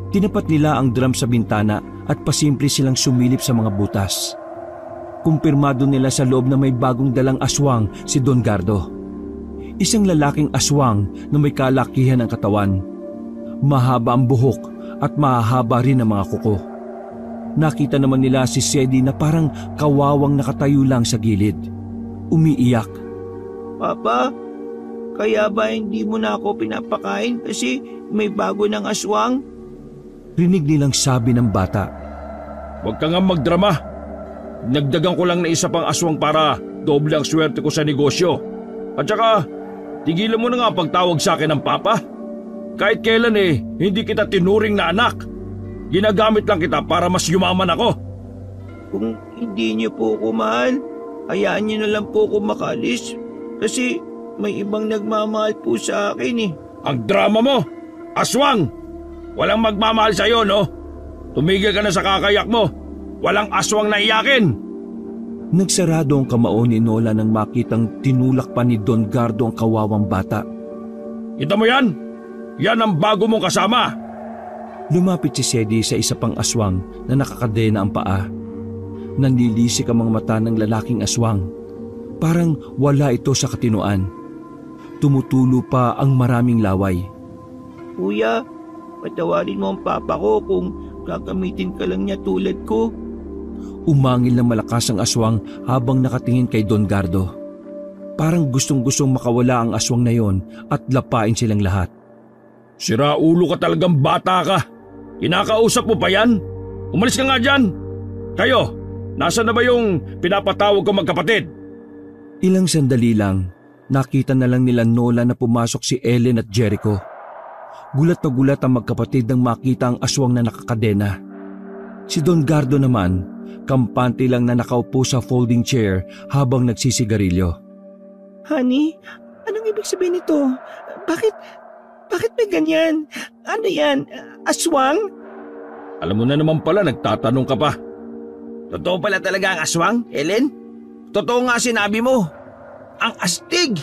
Tinapat nila ang drum sa bintana at pasimple silang sumilip sa mga butas. Kumpirmado nila sa loob na may bagong dalang aswang si Don Gardo. Isang lalaking aswang na may kalakihan ng katawan. Mahaba ang buhok at mahahaba rin ang mga kuko. Nakita naman nila si Sedi na parang kawawang nakatayo lang sa gilid. Umiiyak. Papa, kaya ba hindi mo na ako pinapakain kasi may bago ng aswang? Rinig nilang sabi ng bata. Huwag ka nga magdrama. Nagdagan ko lang na isa pang aswang para doble ang swerte ko sa negosyo. At saka, tigilan mo na nga pagtawag sa akin ng papa. Kahit kailan hindi kita tinuring na anak. Ginagamit lang kita para mas yumaman ako. Kung hindi niyo po ako mahal, hayaan niyo na lang po ako makalis. Kasi may ibang nagmamahal po sa akin. Ang drama mo! Aswang! Walang magmamahal sa'yo, no? Tumigil ka na sa kakayak mo. Walang aswang na iyakin! Nagsarado ang kamao ni Nola nang makitang tinulak pa ni Don Gardo ang kawawang bata. Kita mo yan? Yan ang bago mong kasama! Lumapit si Sedi sa isa pang aswang na nakakadena ang paa. Nanlilisik ang mga mata ng lalaking aswang. Parang wala ito sa katinuan. Tumutulo pa ang maraming laway. Kuya, patawarin mo ang papa ko kung gagamitin ka lang niya tulad ko. Umangil ng malakas ang aswang habang nakatingin kay Don Gardo. Parang gustong-gustong makawala ang aswang na yon at lapain silang lahat. Sira ulo ka talagang bata ka. Kinakausap mo pa yan? Umalis ka nga dyan. Kayo, nasa na ba yung pinapatawag ko magkapatid? Ilang sandali lang, nakita na lang nila Nola na pumasok si Ellen at Jericho. Gulat na gulat ang magkapatid nang makita ang aswang na nakakadena. Si Don Gardo naman, kampante lang na nakaupo sa folding chair habang nagsisigarilyo. Honey, anong ibig sabihin nito? Bakit may ganyan? Ano yan? Aswang? Alam mo na naman pala, nagtatanong ka pa. Totoo pala talaga ang aswang, Ellen? Totoo nga sinabi mo. Ang astig!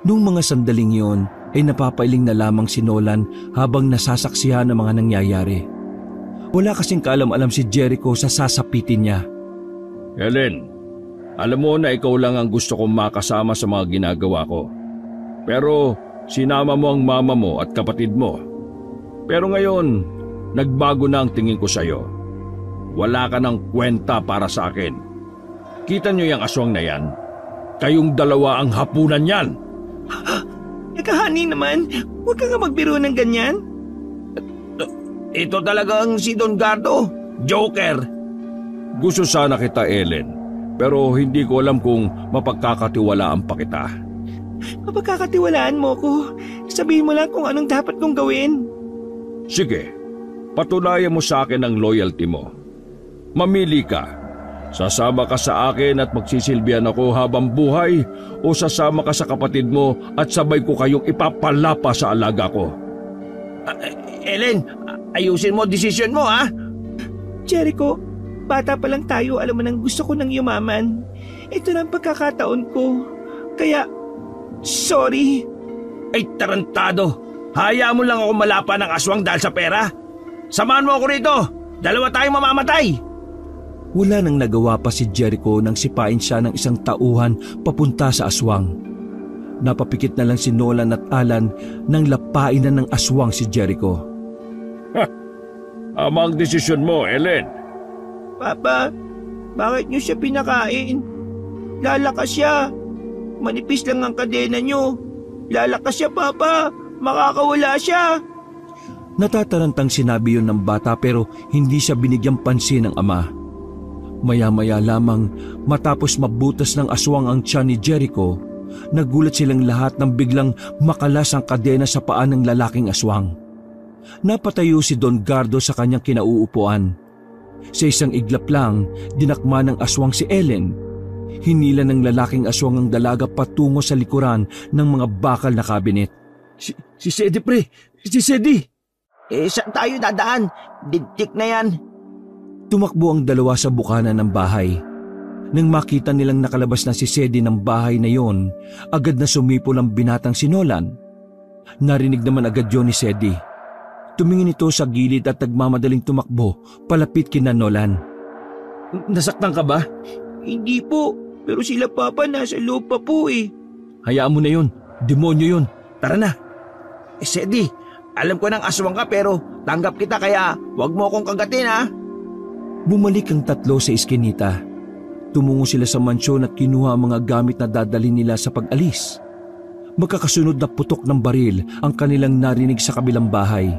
Nung mga sandaling yon ay napapailing na lamang si Nolan habang nasasaksihan ang mga nangyayari. Wala kasing kaalam-alam si Jericho sa sasapitin niya. Helen, alam mo na ikaw lang ang gusto kong makasama sa mga ginagawa ko. Pero sinama mo ang mama mo at kapatid mo. Pero ngayon, nagbago na ang tingin ko sa'yo. Wala ka ng kwenta para sa akin. Kita niyo yung aswang na yan? Kayong dalawa ang hapunan yan. Honey naman, huwag ka nga magbiro ng ganyan. Ito talagang si Don Gardo. Joker. Gusto sana kita, Ellen. Pero hindi ko alam kung mapagkakatiwalaan pa kita. Mapagkakatiwalaan mo ko. Sabihin mo lang kung anong dapat kong gawin. Sige, patunayan mo sa akin ang loyalty mo. Mamili ka. Sasama ka sa akin at magsisilbihan ako habang buhay o sasama ka sa kapatid mo at sabay ko kayong ipapalapa sa alaga ko? Ellen, ayusin mo desisyon mo, ha? Jericho, bata pa lang tayo, alam mo nang gusto ko ng yumaman. Ito lang pagkakataon ko. Kaya, sorry. Ay, tarantado. Hayaan mo lang ako malapa ng aswang dahil sa pera. Samahan mo ako rito. Dalawa tayong mamamatay. Wala nang nagawa pa si Jericho nang sipain siya ng isang tauhan papunta sa aswang. Napapikit na lang si Nolan at Alan nang lapain na ng aswang si Jericho. Amang desisyon mo, Ellen. Papa, bakit niyo siya pinakain? Lalakas siya. Manipis lang ang kadena niyo. Lalakas siya, Papa. Makakawala siya. Natatarantang sinabi yun ng bata pero hindi siya binigyang pansin ng ama. Maya-maya lamang matapos mabutas ng aswang ang tiyan ni Jericho, nagulat silang lahat nang biglang makalas ang kadena sa paa ng lalaking aswang. Napatayo si Don Gardo sa kanyang kinauupuan. Sa isang iglap lang, dinakma ng aswang si Ellen. Hinila ng lalaking aswang ang dalaga patungo sa likuran ng mga bakal na kabinet. Si Sedi, pre. Si Sedi! Saan tayo dadaan? Dintik na yan. Tumakbo ang dalawa sa bukana ng bahay. Nang makita nilang nakalabas na si Sedi ng bahay na yon, agad na sumipol ang binatang si Nolan. Narinig naman agad yon ni Sedi. Tumingin ito sa gilid at nagmamadaling tumakbo palapit kina Nolan. Nasaktan ka ba? Hindi po, pero sila Papa nasa loob pa po eh. Hayaan mo na yon, demonyo yon. Tara na. Sedi, alam ko nang aswang ka pero tanggap kita kaya wag mo akong kagatin ha. Bumalik ang tatlo sa iskinita. Tumungo sila sa mansyon at kinuha ang mga gamit na dadalhin nila sa pag-alis. Magkakasunod na putok ng baril ang kanilang narinig sa kabilang bahay.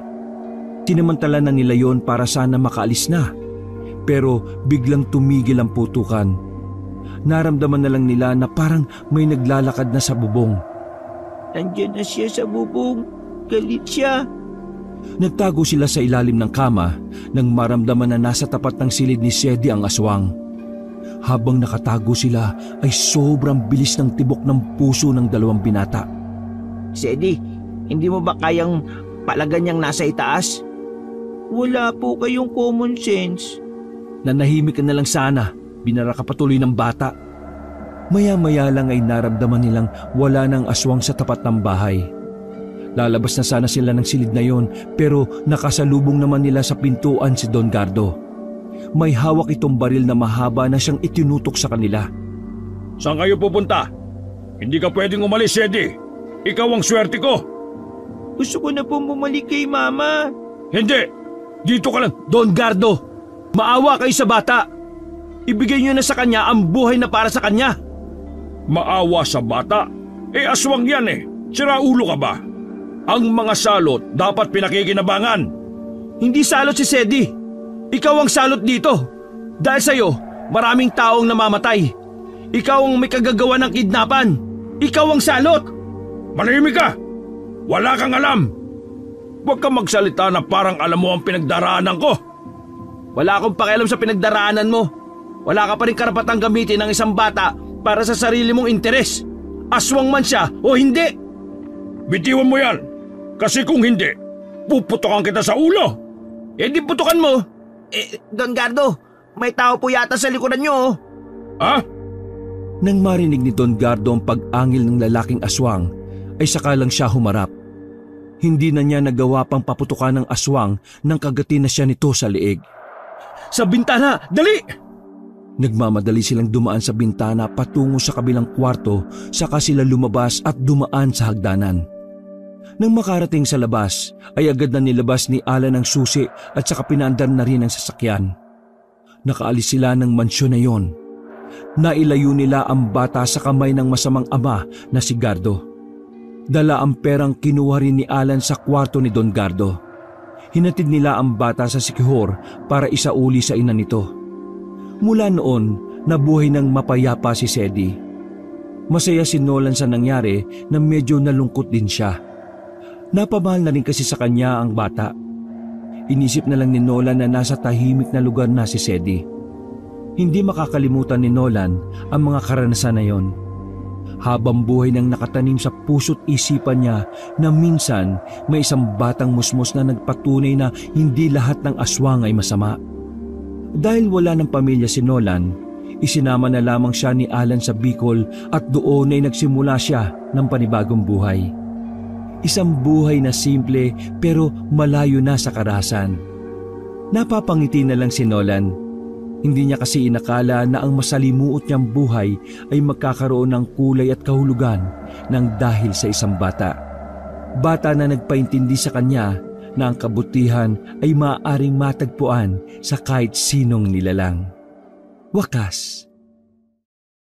Sinamantala na nila yon para sana makaalis na. Pero biglang tumigil ang putukan. Naramdaman na lang nila na parang may naglalakad na sa bubong. Nandiyan na siya sa bubong. Galit siya. Nagtago sila sa ilalim ng kama nang maramdaman na nasa tapat ng silid ni Sedi ang aswang. Habang nakatago sila ay sobrang bilis ng tibok ng puso ng dalawang binata. Sedi, hindi mo ba kayang palagan niyang nasa itaas? Wala po kayong common sense. Nanahimik ka na lang sana, binara ka patuloy ng bata. Maya-maya lang ay naramdaman nilang wala ng aswang sa tapat ng bahay. Lalabas na sana sila ng silid na yon pero nakasalubong naman nila sa pintuan si Don Gardo. May hawak itong baril na mahaba na siyang itinutok sa kanila. Saan kayo pupunta? Hindi ka pwedeng umalis, Sedi. Ikaw ang swerte ko. Gusto ko na po bumalik kay Mama. Hindi! Dito ka lang. Don Gardo, maawa kayo sa bata. Ibigay niyo na sa kanya ang buhay na para sa kanya. Maawa sa bata? Aswang yan eh. Siraulo ka ba? Ang mga salot dapat pinakikinabangan. Hindi salot si Sedi. Ikaw ang salot dito. Dahil sa'yo, maraming taong namamatay. Ikaw ang may kagagawa ng kidnapan. Ikaw ang salot. Manahimik ka! Wala kang alam. Huwag kang magsalita na parang alam mo ang pinagdaraanan ko. Wala akong pakialam sa pinagdaraanan mo. Wala ka pa rin karapatang gamitin ng isang bata para sa sarili mong interes. Aswang man siya o hindi. Bitiwan mo yan. Kasi kung hindi, puputokan kita sa ulo. Di putukan mo. Don Gardo, may tao po yata sa likuran niyo. Ha? Nang marinig ni Don Gardo ang pag-angil ng lalaking aswang, ay saka lang siya humarap. Hindi na niya nagawa pang paputukan ng aswang nang kagatin na siya nito sa liig. Sa bintana! Dali! Nagmamadali silang dumaan sa bintana patungo sa kabilang kwarto saka sila lumabas at dumaan sa hagdanan. Nang makarating sa labas ay agad na nilabas ni Alan ang susi at saka pinaandar na rin ang sasakyan. Nakaalis sila ng mansyon na yon. Nailayo nila ang bata sa kamay ng masamang ama na si Gardo. Dala ang perang kinuha rin ni Alan sa kwarto ni Don Gardo. Hinatid nila ang bata sa sikihor para isauli sa ina nito. Mula noon, nabuhay ng mapayapa si Sedi. Masaya si Nolan sa nangyari na medyo nalungkot din siya. Napamahal na rin kasi sa kanya ang bata. Inisip na lang ni Nolan na nasa tahimik na lugar na si Sedi. Hindi makakalimutan ni Nolan ang mga karanasan na yon. Habang buhay nang nakatanim sa puso't isipan niya na minsan may isang batang musmos na nagpatunay na hindi lahat ng aswang ay masama. Dahil wala ng pamilya si Nolan, isinama na lamang siya ni Alan sa Bicol at doon ay nagsimula siya ng panibagong buhay. Isang buhay na simple pero malayo na sa karahasan. Napapangiti na lang si Nolan. Hindi niya kasi inakala na ang masalimuot niyang buhay ay magkakaroon ng kulay at kahulugan nang dahil sa isang bata. Bata na nagpaintindi sa kanya na ang kabutihan ay maaaring matagpuan sa kahit sinong nilalang. Wakas,